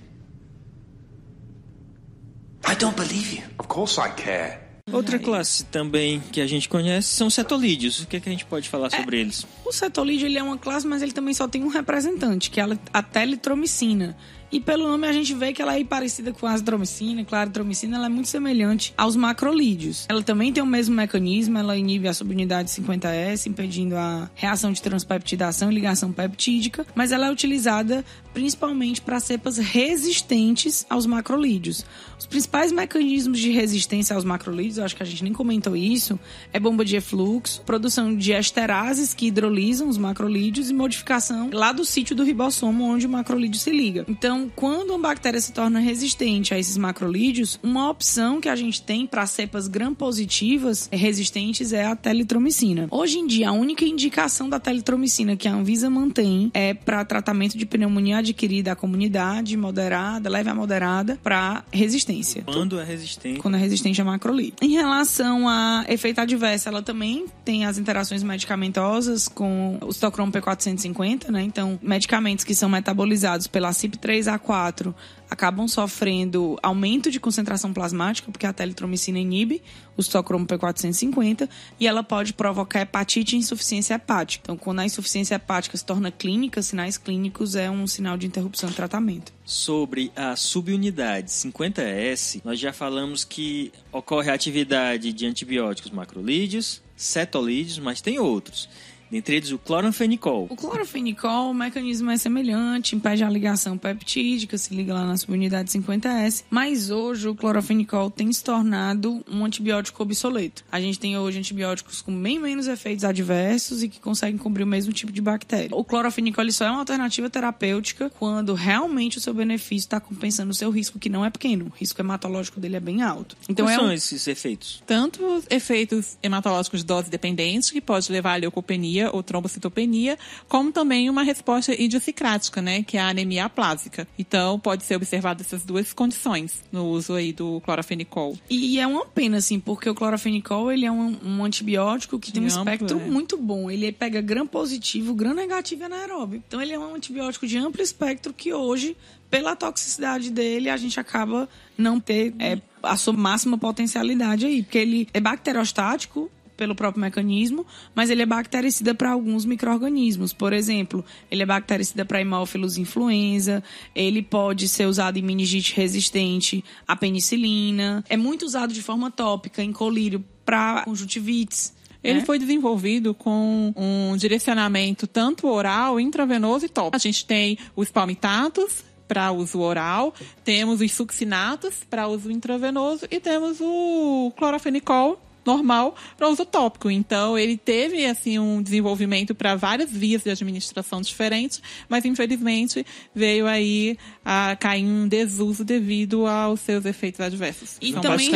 I don't believe you. Of course I care. Outra classe também que a gente conhece são cetolídeos. O que a gente pode falar sobre eles? O cetolídeo, ele é uma classe, mas ele também só tem um representante, que é a teletromicina. E pelo nome a gente vê que ela é parecida com a azitromicina. Claro, a azitromicina ela é muito semelhante aos macrolídeos. Ela também tem o mesmo mecanismo, ela inibe a subunidade 50S, impedindo a reação de transpeptidação e ligação peptídica, mas ela é utilizada principalmente para cepas resistentes aos macrolídeos. Os principais mecanismos de resistência aos macrolídeos, eu acho que a gente nem comentou isso, é bomba de efluxo, produção de esterases que hidrolisam os macrolídeos e modificação lá do sítio do ribossomo onde o macrolídeo se liga. Então, quando uma bactéria se torna resistente a esses macrolídeos, uma opção que a gente tem para cepas gram-positivas resistentes é a teletromicina. Hoje em dia, a única indicação da teletromicina que a Anvisa mantém é para tratamento de pneumonia adquirida à comunidade, moderada, leve a moderada, para resistência. Quando é resistente? Quando é resistente a macrolídeo. Em relação a efeito adverso, ela também tem as interações medicamentosas com o citocromo P450, né? Então, medicamentos que são metabolizados pela CYP3A4 acabam sofrendo aumento de concentração plasmática, porque a teletromicina inibe o citocromo P450 e ela pode provocar hepatite e insuficiência hepática. Então, quando a insuficiência hepática se torna clínica, sinais clínicos é um sinal de interrupção do tratamento. Sobre a subunidade 50S, nós já falamos que ocorre a atividade de antibióticos macrolídeos, cetolídeos, mas tem outros. Dentre eles, o cloranfenicol. O cloranfenicol, o mecanismo é semelhante, impede a ligação peptídica, se liga lá na subunidade 50S. Mas hoje o cloranfenicol tem se tornado um antibiótico obsoleto. A gente tem hoje antibióticos com bem menos efeitos adversos e que conseguem cobrir o mesmo tipo de bactéria. O cloranfenicol só é uma alternativa terapêutica quando realmente o seu benefício está compensando o seu risco, que não é pequeno. O risco hematológico dele é bem alto. Então, quais são esses efeitos? Tanto os efeitos hematológicos de dose dependente, que pode levar a leucopenia ou trombocitopenia, como também uma resposta idiosincrática, né, que é a anemia aplásica. Então, pode ser observado essas duas condições no uso aí do cloranfenicol. E é uma pena, assim, porque o cloranfenicol, ele é um antibiótico que tem um espectro muito bom. Ele pega gram positivo, gram negativo e anaeróbio. Então, ele é um antibiótico de amplo espectro que hoje, pela toxicidade dele, a gente acaba não ter a sua máxima potencialidade aí, porque ele é bacteriostático, pelo próprio mecanismo, mas ele é bactericida para alguns micro-organismos. Por exemplo, ele é bactericida para hemófilos influenza, ele pode ser usado em meningite resistente à penicilina, é muito usado de forma tópica em colírio para conjuntivites. Ele foi desenvolvido com um direcionamento tanto oral, intravenoso e tópico. A gente tem os palmitatos para uso oral, temos os succinatos para uso intravenoso e temos o cloranfenicol normal para uso tópico. Então, ele teve assim um desenvolvimento para várias vias de administração diferentes, mas infelizmente veio aí a cair em desuso devido aos seus efeitos adversos. E também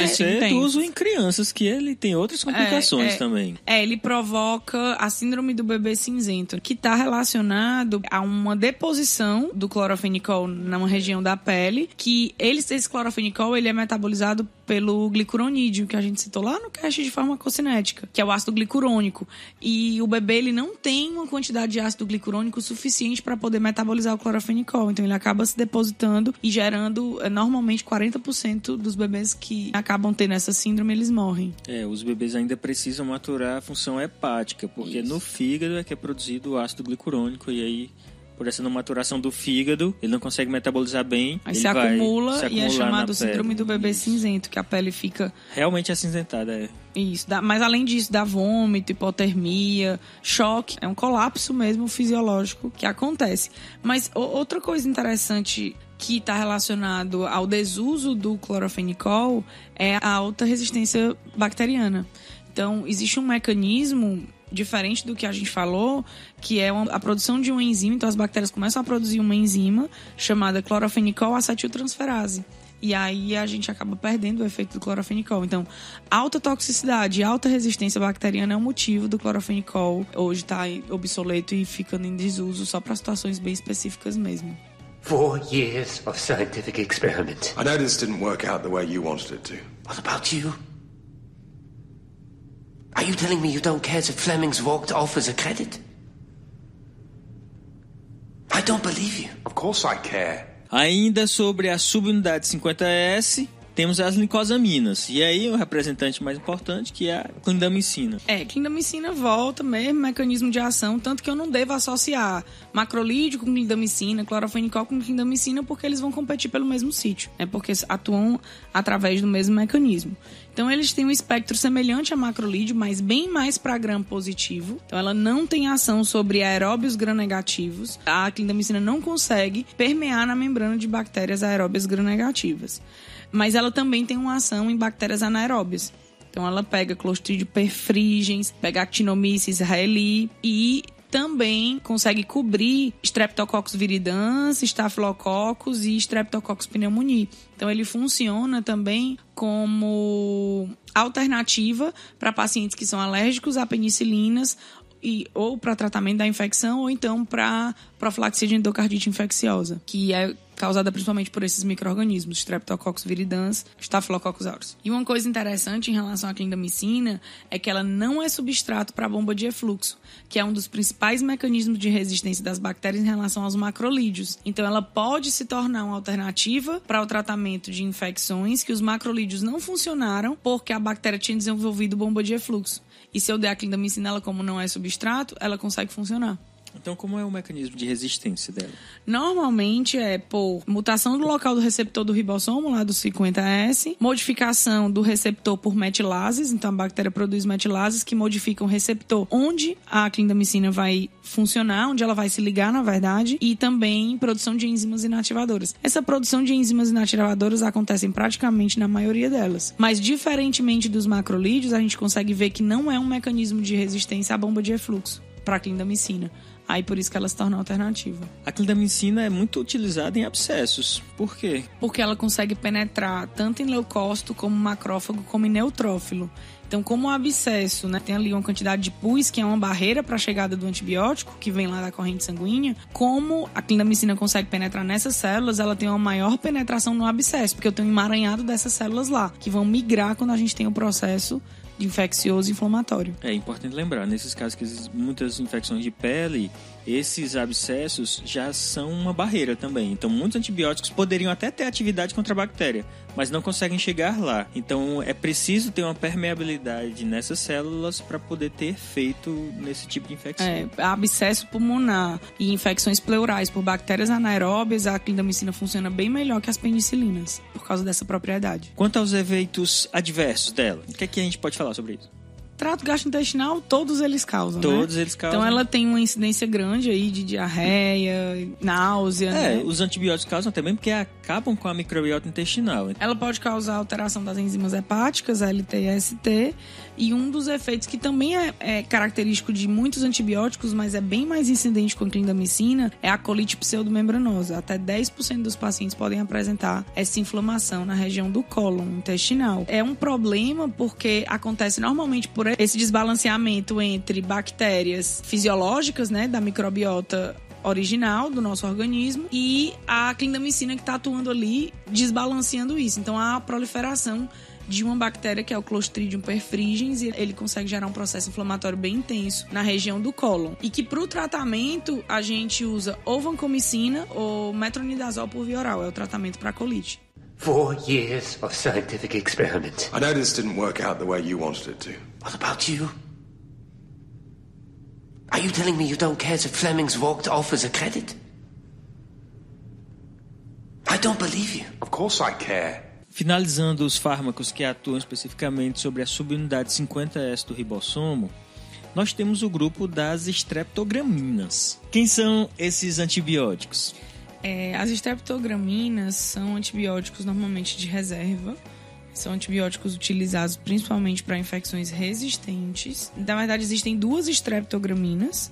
do uso em crianças, que ele tem outras complicações também. Ele provoca a síndrome do bebê cinzento, que está relacionado a uma deposição do cloranfenicol numa região da pele, que esse cloranfenicol ele é metabolizado pelo glicuronídeo, que a gente citou lá no cast de farmacocinética, que é o ácido glicurônico. E o bebê ele não tem uma quantidade de ácido glicurônico suficiente para poder metabolizar o cloranfenicol. Então ele acaba se depositando e gerando, normalmente, 40% dos bebês que acabam tendo essa síndrome, eles morrem. Os bebês ainda precisam maturar a função hepática, porque no fígado é que é produzido o ácido glicurônico e aí, por essa não maturação do fígado, ele não consegue metabolizar bem. Aí se acumula e é chamado síndrome do bebê cinzento, que a pele fica... Realmente acinzentada, Isso, mas além disso, dá vômito, hipotermia, choque. É um colapso mesmo fisiológico que acontece. Mas outra coisa interessante que está relacionado ao desuso do cloranfenicol é a alta resistência bacteriana. Então, existe um mecanismo diferente do que a gente falou, que é a produção de uma enzima. Então, as bactérias começam a produzir uma enzima chamada cloranfenicol acetiltransferase. E aí a gente acaba perdendo o efeito do cloranfenicol. Então, alta toxicidade e alta resistência bacteriana é o motivo do cloranfenicol hoje estar obsoleto e ficando em desuso só para situações bem específicas mesmo. 4 years of scientific experiment. I know this didn't work out the way you wanted it to. What about you? Are you telling me you don't care if Fleming's walked off as a credit? I don't believe you. Of course I care. Ainda sobre a subunidade 50S, temos as glicosaminas. E aí o representante mais importante, que é a clindamicina. Clindamicina volta mesmo, mecanismo de ação, tanto que eu não devo associar macrolídeo com clindamicina, clorofenicol com clindamicina, porque eles vão competir pelo mesmo sítio, né? Porque atuam através do mesmo mecanismo. Então, eles têm um espectro semelhante a macrolídeo, mas bem mais para gram positivo. Então, ela não tem ação sobre aeróbios gram-negativos. A clindamicina não consegue permear na membrana de bactérias aeróbias gram-negativas. Mas ela também tem uma ação em bactérias anaeróbias. Então, ela pega Clostridium perfringens, pega Actinomyces israeli e também consegue cobrir Streptococcus viridans, Staphylococcus e Streptococcus pneumoniae. Então, ele funciona também como alternativa para pacientes que são alérgicos a penicilinas ou para tratamento da infecção ou então para profilaxia de endocardite infecciosa, que é causada principalmente por esses micro-organismos, Streptococcus viridans, Staphylococcus aureus. E uma coisa interessante em relação à clindamicina é que ela não é substrato para a bomba de efluxo, que é um dos principais mecanismos de resistência das bactérias em relação aos macrolídeos. Então, ela pode se tornar uma alternativa para o tratamento de infecções que os macrolídeos não funcionaram porque a bactéria tinha desenvolvido bomba de efluxo. E se eu der a clindamicina, ela, como não é substrato, ela consegue funcionar. Então, como é o mecanismo de resistência dela? Normalmente é por mutação do local do receptor do ribossomo, lá do 50S, modificação do receptor por metilases, então a bactéria produz metilases que modificam o receptor onde a clindamicina vai funcionar, onde ela vai se ligar, na verdade, e também produção de enzimas inativadoras. Essa produção de enzimas inativadoras acontece praticamente na maioria delas. Mas, diferentemente dos macrolídeos, a gente consegue ver que não é um mecanismo de resistência à bomba de efluxo para a clindamicina. Aí por isso que ela se torna alternativa. A clindamicina é muito utilizada em abscessos. Por quê? Porque ela consegue penetrar tanto em leucócito como macrófago como em neutrófilo. Então, como o abscesso, né, tem ali uma quantidade de pus, que é uma barreira para a chegada do antibiótico, que vem lá da corrente sanguínea, como a clindamicina consegue penetrar nessas células, ela tem uma maior penetração no abscesso, porque eu tenho um emaranhado dessas células lá, que vão migrar quando a gente tem o processo infeccioso e inflamatório. É importante lembrar, nesses casos que existem muitas infecções de pele, esses abscessos já são uma barreira também. Então, muitos antibióticos poderiam até ter atividade contra a bactéria, mas não conseguem chegar lá. Então, é preciso ter uma permeabilidade nessas células para poder ter efeito nesse tipo de infecção. Abscesso pulmonar e infecções pleurais por bactérias anaeróbias, a clindamicina funciona bem melhor que as penicilinas, por causa dessa propriedade. Quanto aos efeitos adversos dela, o que é que a gente pode falar sobre isso? Trato gastrointestinal, todos eles causam, Todos né? eles causam. Então ela tem uma incidência grande aí de diarreia, náusea, né? Os antibióticos causam também porque acabam com a microbiota intestinal. Ela pode causar alteração das enzimas hepáticas, LT e ST, e um dos efeitos que também é característico de muitos antibióticos, mas é bem mais incidente com a clindamicina, é a colite pseudomembranosa. Até 10% dos pacientes podem apresentar essa inflamação na região do cólon intestinal. É um problema porque acontece normalmente por esse desbalanceamento entre bactérias fisiológicas, né, da microbiota original do nosso organismo e a clindamicina que está atuando ali, desbalanceando isso. Então, há a proliferação de uma bactéria que é o Clostridium perfringens e ele consegue gerar um processo inflamatório bem intenso na região do cólon. E que para o tratamento a gente usa ou vancomicina ou metronidazol por via oral, é o tratamento para colite. 4 years of scientific experiment. I know this didn't work out the way you wanted it to. What about you? Are you telling me you don't care if Fleming's walked off as a credit? I don't believe you. Of course I care. Finalizando os fármacos que atuam especificamente sobre a subunidade 50S do ribossomo, nós temos o grupo das streptograminas. Quem são esses antibióticos? As streptograminas são antibióticos normalmente de reserva. São antibióticos utilizados principalmente para infecções resistentes. Na verdade, existem 2 streptograminas,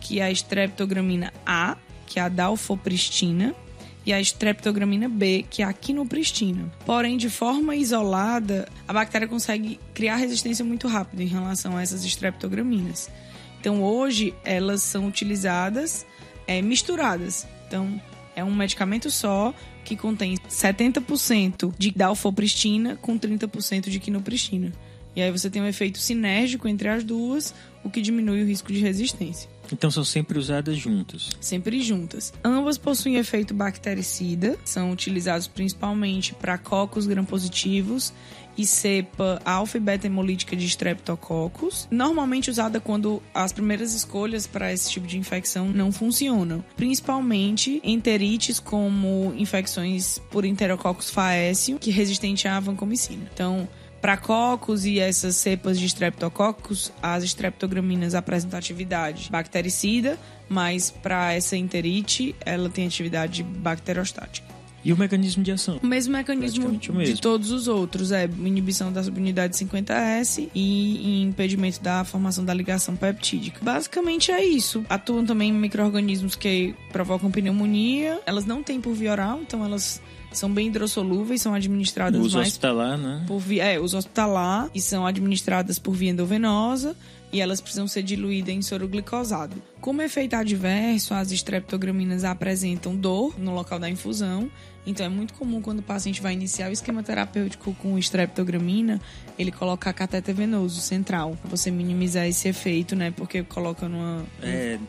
que é a streptogramina A, que é a dalfopristina, e a streptogramina B, que é a quinopristina. Porém, de forma isolada, a bactéria consegue criar resistência muito rápido em relação a essas streptograminas. Então, hoje, elas são utilizadas misturadas. Então, é um medicamento só que contém 70% de dalfopristina com 30% de quinopristina. E aí você tem um efeito sinérgico entre as duas, o que diminui o risco de resistência. Então são sempre usadas juntas? Sempre juntas. Ambas possuem efeito bactericida, são utilizados principalmente para cocos gram-positivos e cepa alfa e beta hemolítica de Streptococcus, normalmente usada quando as primeiras escolhas para esse tipo de infecção não funcionam, principalmente enterites como infecções por Enterococcus faecium, que é resistente à vancomicina. Então, para cocos e essas cepas de Streptococcus, as streptograminas apresentam atividade bactericida, mas para essa enterite, ela tem atividade bacterostática. E o mecanismo de ação? O mesmo mecanismo de todos os outros, inibição da subunidade 50S e impedimento da formação da ligação peptídica. Basicamente é isso. Atuam também em micro-organismos que provocam pneumonia. Elas não têm por via oral, então elas são bem hidrossolúveis, são administradas uso mais... hospitalar, né? Uso hospitalar, e são administradas por via endovenosa, e elas precisam ser diluídas em soro glicosado. Como efeito adverso, as streptograminas apresentam dor no local da infusão, então é muito comum quando o paciente vai iniciar o esquema terapêutico com streptogramina, ele colocar catéter venoso central, para você minimizar esse efeito, né? Porque coloca numa...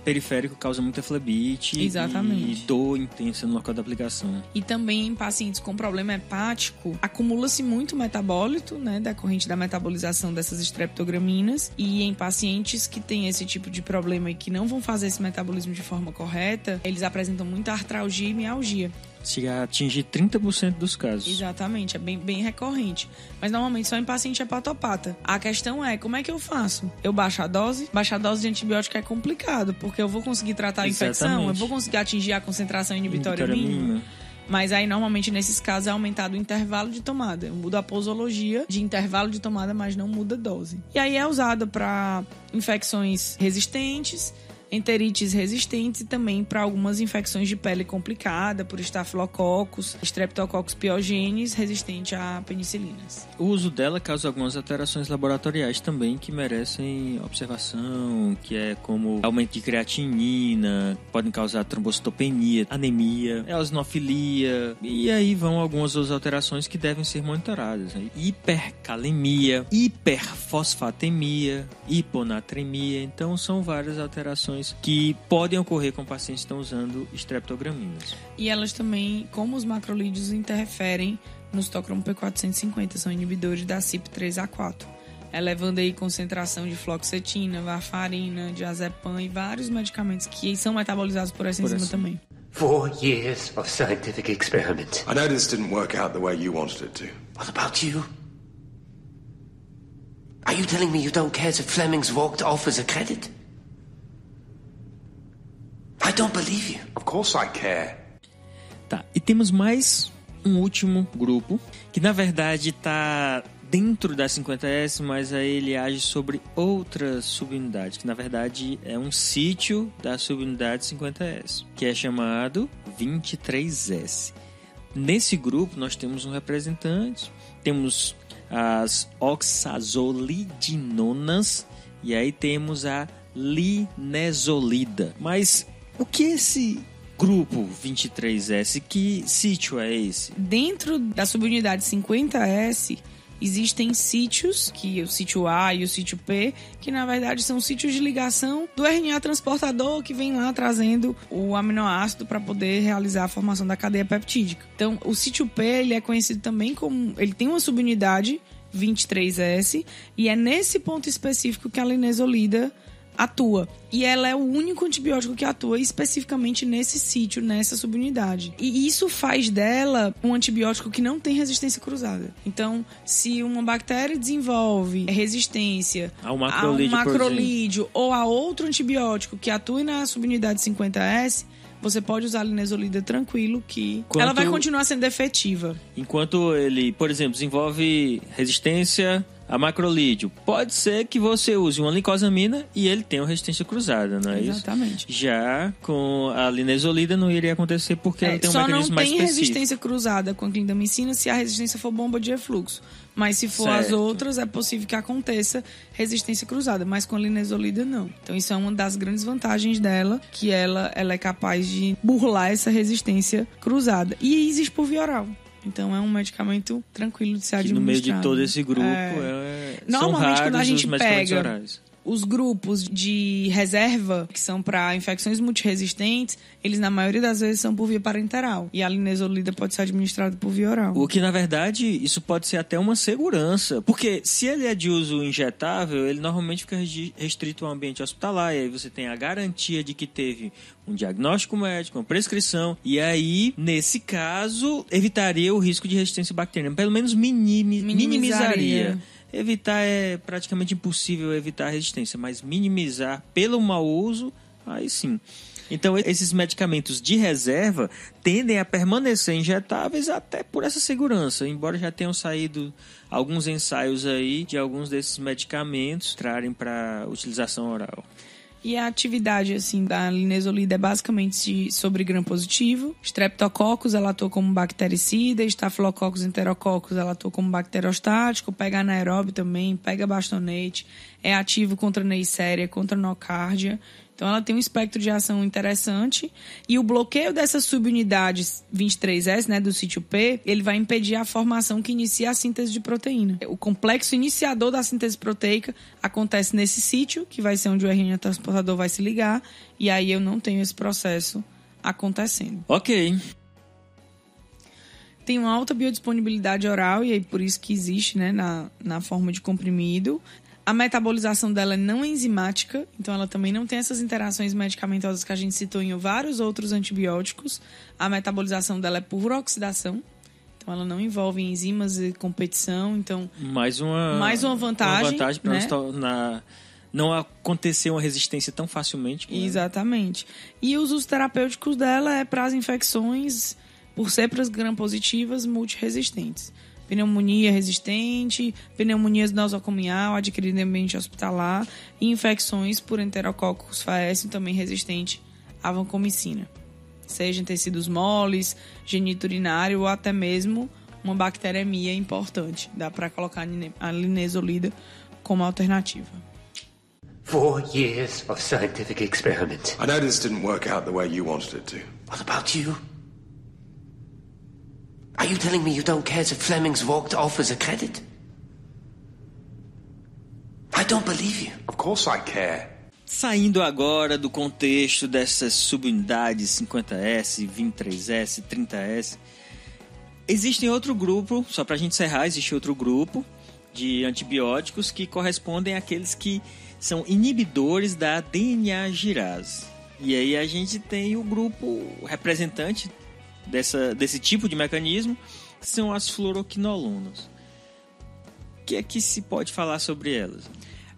periférico causa muita flebite. Exatamente. E dor intensa no local da aplicação. E também em pacientes com problema hepático, acumula-se muito metabólito, né? Decorrente da metabolização dessas streptograminas. E em pacientes que têm esse tipo de problema e que não vão fazer esse metabolismo de forma correta, eles apresentam muita artralgia e mialgia. Chega a atingir 30% dos casos. Exatamente, é bem recorrente. Mas normalmente só em paciente hepatopata. A questão é, como é que eu faço? Eu baixo a dose? Baixar a dose de antibiótico é complicado, porque eu vou conseguir tratar a infecção, eu vou conseguir atingir a concentração inibitória mínima. Mas aí, normalmente, nesses casos, é aumentado o intervalo de tomada. Eu mudo a posologia de intervalo de tomada, mas não muda a dose. E aí é usado para infecções resistentes, enterites resistentes e também para algumas infecções de pele complicada por estafilococcus, Streptococcus pyogenes resistente a penicilinas. O uso dela causa algumas alterações laboratoriais também que merecem observação, que é como aumento de creatinina, podem causar trombocitopenia, anemia, eosinofilia, e aí vão algumas outras alterações que devem ser monitoradas, né? Hipercalemia, hiperfosfatemia, hiponatremia, então são várias alterações que podem ocorrer com pacientes que estão usando streptograminas. E elas também, como os macrolídeos, interferem no citocromo P450, são inibidores da CYP3A4, elevando aí concentração de fluoxetina, varfarina, diazepam e vários medicamentos que são metabolizados por essa enzima também. 4 years of scientific experiment. I know this didn't work out the way you wanted it to. What about you? Are you telling me you don't care if Fleming's walked off as a credit? I don't believe you. Of course I care. Tá, e temos mais um último grupo, que na verdade está dentro da 50S, mas aí ele age sobre outra subunidade, que na verdade é um sítio da subunidade 50S, que é chamado 23S. Nesse grupo nós temos um representante, temos as oxazolidinonas e aí temos a linezolida. Mas o que é esse grupo 23S? Que sítio é esse? Dentro da subunidade 50S, existem sítios, que é o sítio A e o sítio P, que na verdade são sítios de ligação do RNA transportador que vem lá trazendo o aminoácido para poder realizar a formação da cadeia peptídica. Então, o sítio P ele é conhecido também como... Ele tem uma subunidade 23S e é nesse ponto específico que a linezolida atua. E ela é o único antibiótico que atua especificamente nesse sítio, nessa subunidade. E isso faz dela um antibiótico que não tem resistência cruzada. Então, se uma bactéria desenvolve resistência a um macrolídeo ou a outro antibiótico que atue na subunidade 50S, você pode usar a linezolida tranquilo que ela vai continuar sendo efetiva. Enquanto ele, por exemplo, desenvolve resistência a macrolídeo, pode ser que você use uma lincosamina e ele tenha uma resistência cruzada, não é isso? Exatamente. Já com a linezolida não iria acontecer porque ela tem um mecanismo mais específico. Só não tem resistência cruzada com a clindamicina se a resistência for bomba de refluxo. Mas se for as outras, é possível que aconteça resistência cruzada. Mas com a linezolida, não. Então isso é uma das grandes vantagens dela, que ela é capaz de burlar essa resistência cruzada. E existe por via oral. Então é um medicamento tranquilo de ser que administrado. no meio de todo esse grupo são Normalmente, raros quando a gente os medicamentos pega orais. Os grupos de reserva, que são para infecções multiresistentes, eles na maioria das vezes são por via parenteral. E a linezolida pode ser administrada por via oral. O que, na verdade, isso pode ser até uma segurança. Porque se ele é de uso injetável, ele normalmente fica restrito ao ambiente hospitalar. E aí você tem a garantia de que teve um diagnóstico médico, uma prescrição. E aí, nesse caso, evitaria o risco de resistência bacteriana. Pelo menos minimizaria. Evitar é praticamente impossível evitar a resistência, mas minimizar pelo mau uso, aí sim. Então, esses medicamentos de reserva tendem a permanecer injetáveis até por essa segurança, embora já tenham saído alguns ensaios aí de alguns desses medicamentos trarem para utilização oral. E a atividade, assim, da linezolida é basicamente sobre gram-positivo. Streptococcus, ela atua como bactericida. Staphylococcus enterococcus, ela atua como bacteriostático. Pega anaeróbio também, pega bastonete. É ativo contra neisseria, contra nocardia. Então, ela tem um espectro de ação interessante. E o bloqueio dessas subunidades 23S, né, do sítio P, ele vai impedir a formação que inicia a síntese de proteína. O complexo iniciador da síntese proteica acontece nesse sítio, que vai ser onde o RNA transportador vai se ligar. E aí eu não tenho esse processo acontecendo. Ok. Tem uma alta biodisponibilidade oral, e aí por isso que existe, né, na forma de comprimido. A metabolização dela é não enzimática, então ela também não tem essas interações medicamentosas que a gente citou em vários outros antibióticos. A metabolização dela é por oxidação, então ela não envolve enzimas e competição. Então, mais uma vantagem. Uma vantagem para, né, não acontecer uma resistência tão facilmente. Exatamente. E os usos terapêuticos dela é para as infecções, por ser para as gram-positivas multiresistentes. Pneumonia resistente, pneumonia nosocomial adquirida em ambiente hospitalar e infecções por Enterococcus faecium também resistente à vancomicina. Seja em tecidos moles, genito urinário ou até mesmo uma bacteremia importante. Dá para colocar a linezolida como alternativa. 4 years of scientific experiment. I know this didn't work out the way you wanted it to. What about you? Are you telling me you don't care if Fleming's walked off as a credit? I don't believe you. Of course I care. Saindo agora do contexto dessas subunidades 50S, 23S, 30S, existe outro grupo, só pra gente encerrar, existe outro grupo de antibióticos que correspondem àqueles que são inibidores da DNA girase. E aí a gente tem o grupo representante desse tipo de mecanismo, que são as fluoroquinolonas. O que é que se pode falar sobre elas?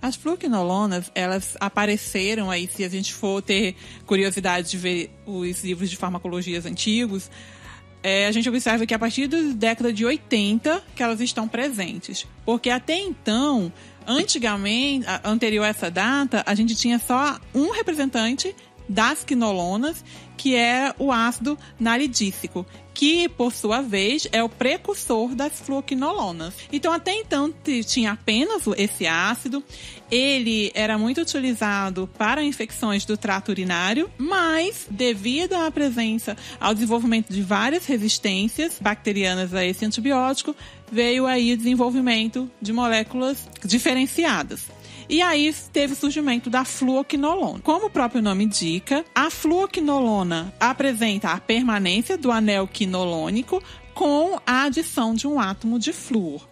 As fluoroquinolonas, elas apareceram aí, se a gente for ter curiosidade de ver os livros de farmacologias antigos, a gente observa que a partir da década de 80 que elas estão presentes. Porque até então, antigamente, anterior a essa data, a gente tinha só um representante das quinolonas, que é o ácido naridícico, que, por sua vez, é o precursor das fluoroquinolonas. Então, até então, tinha apenas esse ácido. Ele era muito utilizado para infecções do trato urinário, mas, devido à presença, ao desenvolvimento de várias resistências bacterianas a esse antibiótico, veio aí o desenvolvimento de moléculas diferenciadas. E aí teve o surgimento da fluoroquinolona. Como o próprio nome indica, a fluoroquinolona apresenta a permanência do anel quinolonico com a adição de um átomo de flúor.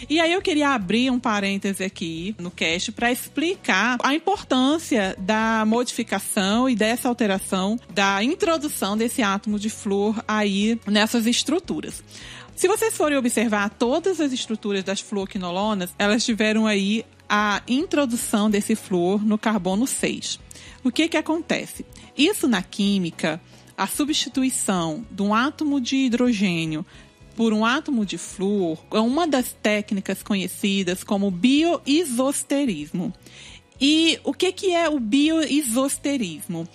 E aí eu queria abrir um parêntese aqui no cast para explicar a importância da modificação e dessa alteração, da introdução desse átomo de flúor aí nessas estruturas. Se vocês forem observar todas as estruturas das fluoroquinolonas, elas tiveram aí a introdução desse flúor no carbono 6. O que acontece? Isso na química, a substituição de um átomo de hidrogênio por um átomo de flúor é uma das técnicas conhecidas como bioisosterismo. E o que é o bioisosterismo?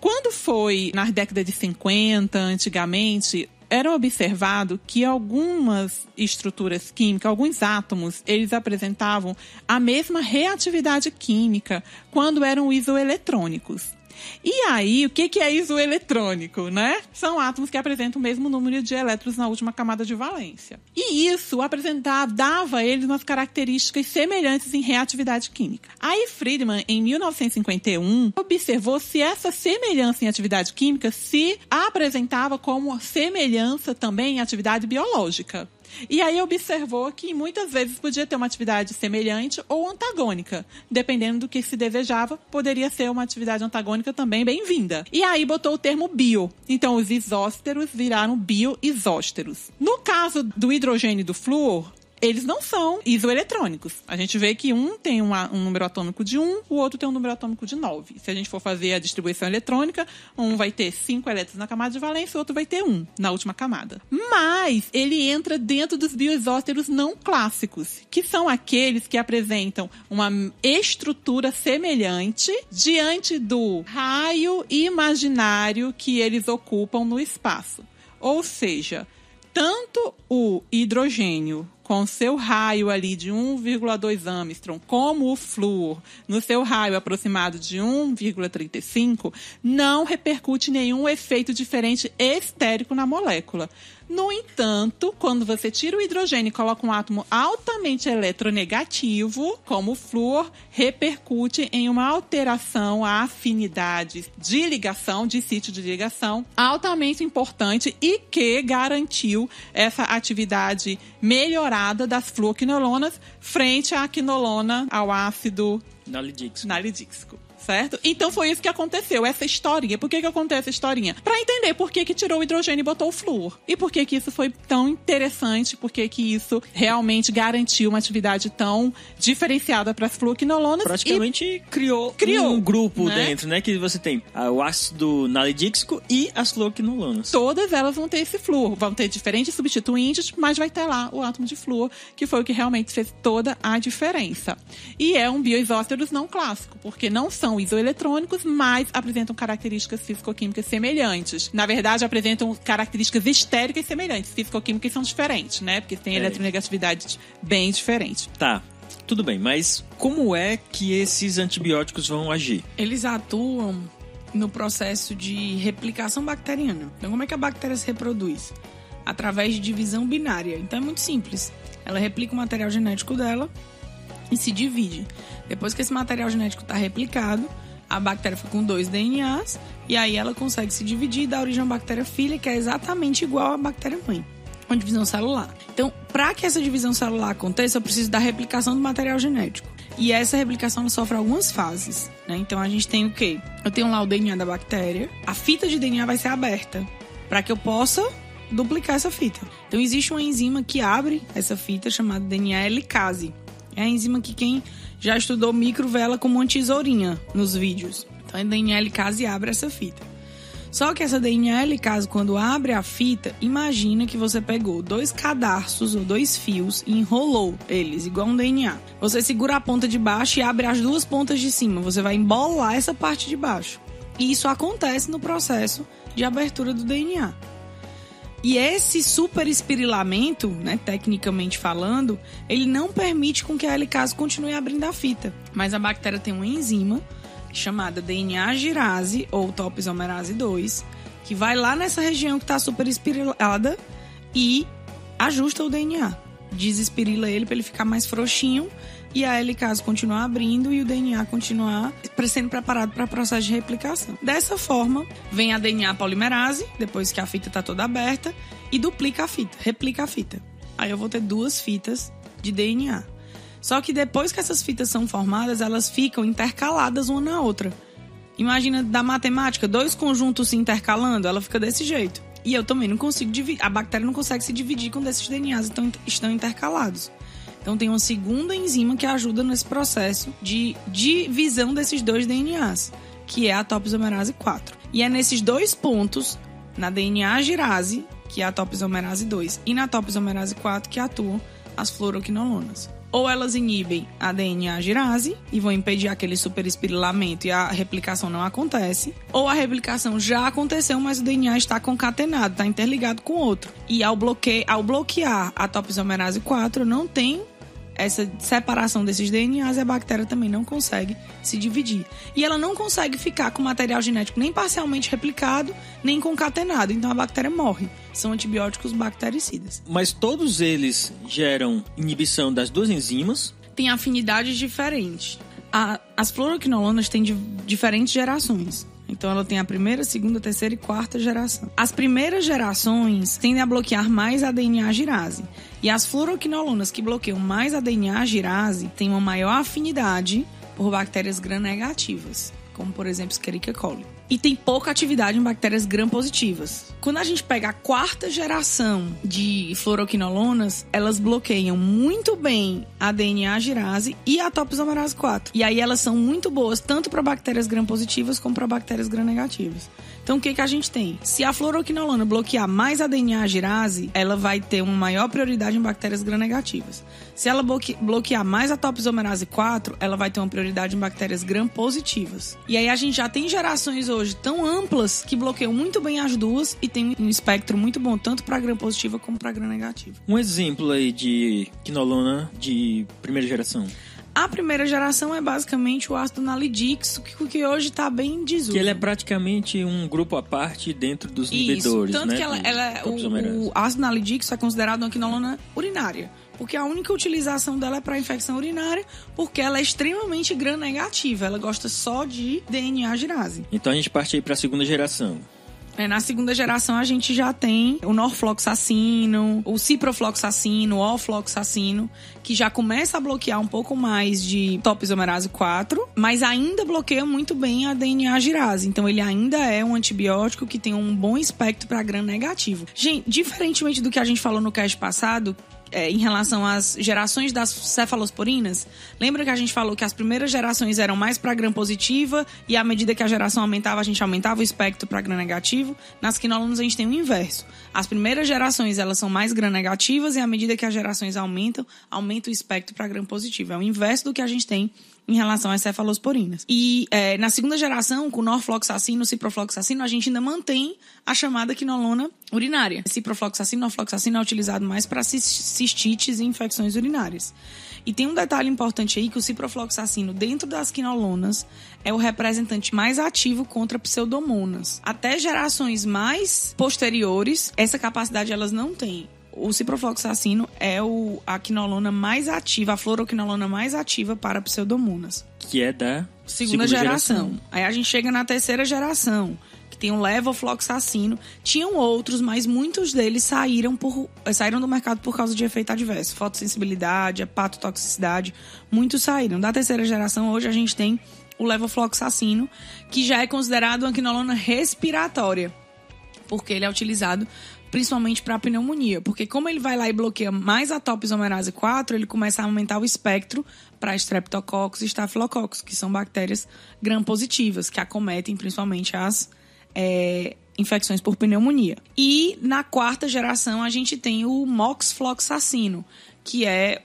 Quando foi na década de 50, antigamente, era observado que algumas estruturas químicas, alguns átomos, eles apresentavam a mesma reatividade química quando eram isoeletrônicos. E aí, o que é isoeletrônico, né? São átomos que apresentam o mesmo número de elétrons na última camada de valência. E isso dava a eles umas características semelhantes em reatividade química. Aí Friedman, em 1951, observou se essa semelhança em atividade química se apresentava como semelhança também em atividade biológica. E aí observou que muitas vezes podia ter uma atividade semelhante ou antagônica. Dependendo do que se desejava, poderia ser uma atividade antagônica também bem-vinda. E aí botou o termo bio. Então os isósteros viraram bioisósteros. No caso do hidrogênio e do flúor, eles não são isoeletrônicos. A gente vê que um tem um número atômico de 1, o outro tem um número atômico de 9. Se a gente for fazer a distribuição eletrônica, um vai ter 5 elétrons na camada de valência, o outro vai ter 1 na última camada. Mas ele entra dentro dos bioisósteros não clássicos, que são aqueles que apresentam uma estrutura semelhante diante do raio imaginário que eles ocupam no espaço. Ou seja, tanto o hidrogênio com seu raio ali de 1,2 Armstrong, como o flúor, no seu raio aproximado de 1,35, não repercute nenhum efeito diferente estérico na molécula. No entanto, quando você tira o hidrogênio e coloca um átomo altamente eletronegativo, como o flúor, repercute em uma alteração à afinidade de ligação, de sítio de ligação, altamente importante e que garantiu essa atividade melhorada das fluoquinolonas frente à quinolona, ao ácido nalidíxico. Certo? Então foi isso que aconteceu, essa historinha. Por que acontece essa historinha? Para entender por que tirou o hidrogênio e botou o flúor. E por que isso foi tão interessante, por que isso realmente garantiu uma atividade tão diferenciada para as fluoquinolonas. Praticamente criou um grupo, né? Dentro, né? Que você tem o ácido nalidíxico e as fluoquinolonas. Todas elas vão ter esse flúor. Vão ter diferentes substituintes, mas vai ter lá o átomo de flúor, que foi o que realmente fez toda a diferença. E é um bioisósteros não clássico, porque não são isoeletrônicos, mas apresentam características físico-químicas semelhantes. Na verdade, apresentam características estéricas semelhantes. Físico-químicas são diferentes, né? Porque tem eletronegatividade bem diferente. Tá, tudo bem, mas como é que esses antibióticos vão agir? Eles atuam no processo de replicação bacteriana. Então, como é que a bactéria se reproduz? Através de divisão binária. Então, é muito simples. Ela replica o material genético dela e se divide. Depois que esse material genético está replicado, a bactéria fica com 2 DNAs e aí ela consegue se dividir e dar origem a uma bactéria filha, que é exatamente igual à bactéria mãe. Uma divisão celular. Então, para que essa divisão celular aconteça, eu preciso da replicação do material genético. E essa replicação ela sofre algumas fases, né? Então, a gente tem o quê? Eu tenho lá o DNA da bactéria. A fita de DNA vai ser aberta para que eu possa duplicar essa fita. Então, existe uma enzima que abre essa fita chamada DNA helicase. É a enzima que quem já estudou micro vê ela como uma tesourinha nos vídeos. Então, a DNA helicase abre essa fita. Só que essa DNA helicase, quando abre a fita, imagina que você pegou 2 cadarços ou 2 fios e enrolou eles, igual um DNA. Você segura a ponta de baixo e abre as 2 pontas de cima. Você vai embolar essa parte de baixo. E isso acontece no processo de abertura do DNA. E esse superespirilamento, né, tecnicamente falando, ele não permite com que a helicase continue abrindo a fita. Mas a bactéria tem uma enzima chamada DNA girase ou topoisomerase 2, que vai lá nessa região que está superespirilada e ajusta o DNA. Desespirila ele para ele ficar mais frouxinho e a helicase continuar abrindo e o DNA continuar sendo preparado para o processo de replicação. Dessa forma, vem a DNA polimerase, depois que a fita está toda aberta, e duplica a fita, replica a fita. Aí eu vou ter 2 fitas de DNA. Só que depois que essas fitas são formadas, elas ficam intercaladas uma na outra. Imagina da matemática, 2 conjuntos se intercalando, ela fica desse jeito. E eu também não consigo dividir, a bactéria não consegue se dividir com desses DNAs, então estão intercalados. Então tem uma segunda enzima que ajuda nesse processo de divisão desses 2 DNAs, que é a topoisomerase 4. E é nesses 2 pontos, na DNA girase, que é a topoisomerase 2, e na topoisomerase 4, que atuam as fluoroquinolonas. Ou elas inibem a DNA girase e vão impedir aquele superespirilamento e a replicação não acontece. Ou a replicação já aconteceu, mas o DNA está concatenado, está interligado com o outro. E ao bloquear a topoisomerase 4, não tem essa separação desses DNAs e a bactéria também não consegue se dividir. E ela não consegue ficar com material genético nem parcialmente replicado, nem concatenado. Então a bactéria morre. São antibióticos bactericidas. Mas todos eles geram inibição das duas enzimas. Tem afinidades diferentes. As fluoroquinolonas têm diferentes gerações. Então ela tem a primeira, segunda, terceira e quarta geração. As primeiras gerações tendem a bloquear mais a DNA-girase. E as fluoroquinolonas que bloqueiam mais a DNA-girase têm uma maior afinidade por bactérias gram-negativas, como por exemplo Escherichia coli. E tem pouca atividade em bactérias gram-positivas. Quando a gente pega a quarta geração de fluoroquinolonas, elas bloqueiam muito bem a DNA-girase e a topoisomerase 4. E aí elas são muito boas tanto para bactérias gram-positivas como para bactérias gram-negativas. Então o que a gente tem? Se a fluoroquinolona bloquear mais a DNA-girase, ela vai ter uma maior prioridade em bactérias gram-negativas. Se ela bloquear mais a topoisomerase 4, ela vai ter uma prioridade em bactérias gram-positivas. E aí a gente já tem gerações hoje tão amplas que bloqueiam muito bem as duas e tem um espectro muito bom tanto para gram-positiva como para gram-negativa. Um exemplo aí de quinolona de primeira geração. A primeira geração é basicamente o ácido nalidix, que hoje está bem em desuso. Que ele é praticamente um grupo à parte dentro dos inibidores, tanto né? Que o ácido nalidix é considerado uma quinolona urinária. Porque a única utilização dela é para infecção urinária, porque ela é extremamente gram-negativa. Ela gosta só de DNA-girase. Então a gente parte aí para a segunda geração. Na segunda geração a gente já tem o norfloxacino, o ciprofloxacino, o ofloxacino, que já começa a bloquear um pouco mais de topoisomerase 4, mas ainda bloqueia muito bem a DNA-girase. Então ele ainda é um antibiótico que tem um bom espectro para gram-negativo. Gente, diferentemente do que a gente falou no cast passado, em relação às gerações das cefalosporinas, lembra que a gente falou que as primeiras gerações eram mais para gram-positiva e à medida que a geração aumentava, a gente aumentava o espectro para gram-negativo? Nas quinolonas a gente tem o inverso. As primeiras gerações elas são mais gram-negativas e à medida que as gerações aumentam, aumenta o espectro para gram-positivo. É o inverso do que a gente tem em relação às cefalosporinas. E na segunda geração, com norfloxacino, ciprofloxacino, a gente ainda mantém a chamada quinolona urinária. Ciprofloxacino, norfloxacino é utilizado mais para cistites e infecções urinárias. E tem um detalhe importante aí, que o ciprofloxacino, dentro das quinolonas, é o representante mais ativo contra pseudomonas. Até gerações mais posteriores, essa capacidade elas não têm. O ciprofloxacino é a quinolona mais ativa, a fluoroquinolona mais ativa para pseudomonas. Que é da segunda geração. Aí a gente chega na terceira geração, que tem o levofloxacino. Tinham outros, mas muitos deles saíram do mercado por causa de efeito adverso. Fotossensibilidade, hepatotoxicidade, muitos saíram. Da terceira geração, hoje a gente tem o levofloxacino, que já é considerado uma quinolona respiratória, porque ele é utilizado principalmente para a pneumonia, porque como ele vai lá e bloqueia mais a topoisomerase 4, ele começa a aumentar o espectro para Streptococcus e Staphylococcus, que são bactérias gram-positivas, que acometem principalmente as infecções por pneumonia. E na quarta geração a gente tem o moxfloxacino, que é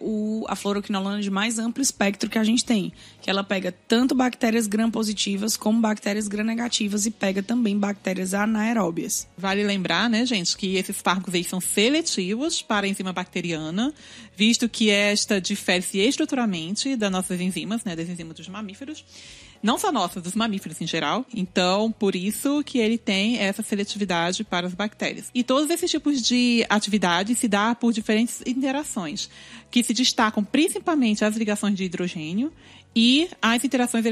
a fluoroquinolona de mais amplo espectro que a gente tem, que ela pega tanto bactérias gram-positivas como bactérias gram-negativas e pega também bactérias anaeróbias. Vale lembrar, né, gente, que esses fármacos aí são seletivos para a enzima bacteriana, visto que esta difere-se estruturalmente das nossas enzimas, né, das enzimas dos mamíferos. Não só nossas, dos mamíferos em geral. Então, por isso que ele tem essa seletividade para as bactérias. E todos esses tipos de atividade se dá por diferentes interações, que se destacam principalmente as ligações de hidrogênio e as interações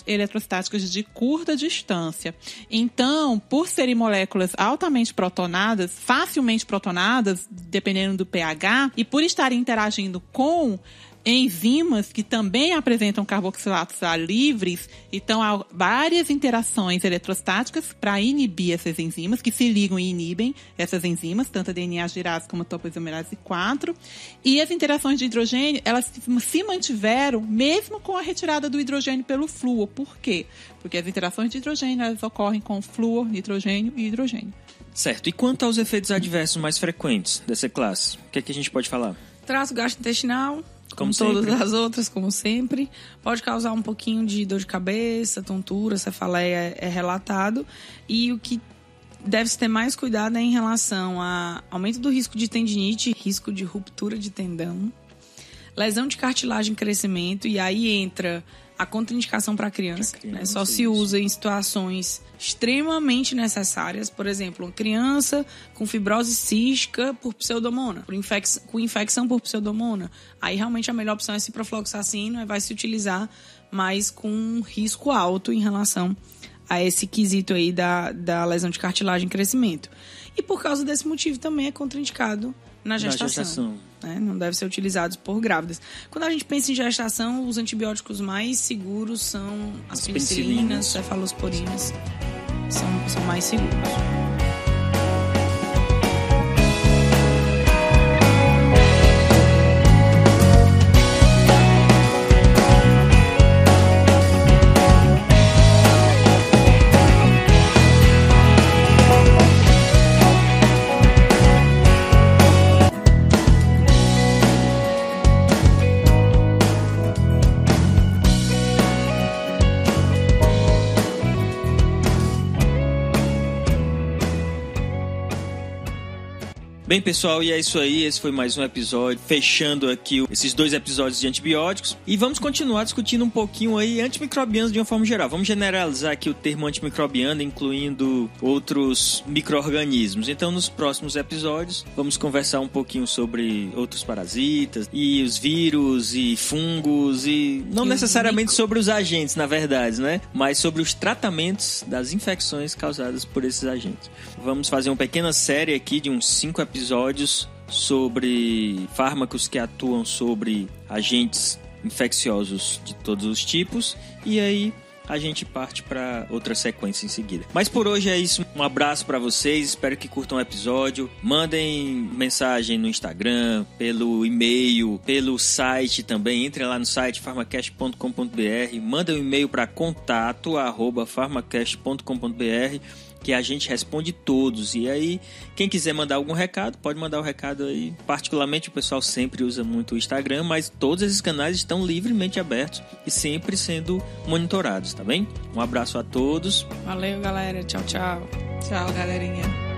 eletrostáticas de curta distância. Então, por serem moléculas altamente protonadas, facilmente protonadas, dependendo do pH, e por estarem interagindo com enzimas que também apresentam carboxilatos livres, então há várias interações eletrostáticas para inibir essas enzimas, que se ligam e inibem essas enzimas, tanto a DNA-girase como a topoisomerase 4. E as interações de hidrogênio, elas se mantiveram mesmo com a retirada do hidrogênio pelo flúor. Por quê? Porque as interações de hidrogênio, elas ocorrem com flúor, nitrogênio e hidrogênio. Certo. E quanto aos efeitos adversos mais frequentes dessa classe, o que é que a gente pode falar? Trato gastrointestinal, como sempre. todas as outras, como sempre. Pode causar um pouquinho de dor de cabeça, tontura, cefaleia é relatado. E o que deve-se ter mais cuidado é em relação a aumento do risco de tendinite, risco de ruptura de tendão, lesão de cartilagem em crescimento, e aí entra a contraindicação para criança, né? Só se usa em situações extremamente necessárias. Por exemplo, uma criança com fibrose cística por pseudomonas, com infecção por pseudomonas. Aí realmente a melhor opção é ciprofloxacino, vai se utilizar, mas com um risco alto em relação a esse quesito aí da lesão de cartilagem em crescimento. E por causa desse motivo também é contraindicado na gestação. Né? Não deve ser utilizado por grávidas. Quando a gente pensa em gestação, os antibióticos mais seguros são as penicilinas, cefalosporinas, são mais seguros. Bem, pessoal, e é isso aí. Esse foi mais um episódio, fechando aqui esses 2 episódios de antibióticos. E vamos continuar discutindo um pouquinho aí antimicrobianos de uma forma geral. Vamos generalizar aqui o termo antimicrobiano, incluindo outros micro-organismos. Então, nos próximos episódios, vamos conversar um pouquinho sobre outros parasitas, e os vírus, e fungos, e não necessariamente sobre os agentes, na verdade, né? Mas sobre os tratamentos das infecções causadas por esses agentes. Vamos fazer uma pequena série aqui de uns 5 episódios sobre fármacos que atuam sobre agentes infecciosos de todos os tipos, e aí a gente parte para outra sequência em seguida. Mas por hoje é isso. Um abraço para vocês, espero que curtam o episódio. Mandem mensagem no Instagram, pelo e-mail, pelo site também. Entrem lá no site pharmacast.com.br, mandem um e-mail para contato@pharmacast.com.br, que a gente responde todos. E aí, quem quiser mandar algum recado, pode mandar o recado aí. Particularmente, o pessoal sempre usa muito o Instagram, mas todos esses canais estão livremente abertos e sempre sendo monitorados, tá bem? Um abraço a todos. Valeu, galera. Tchau, tchau. Tchau, galerinha.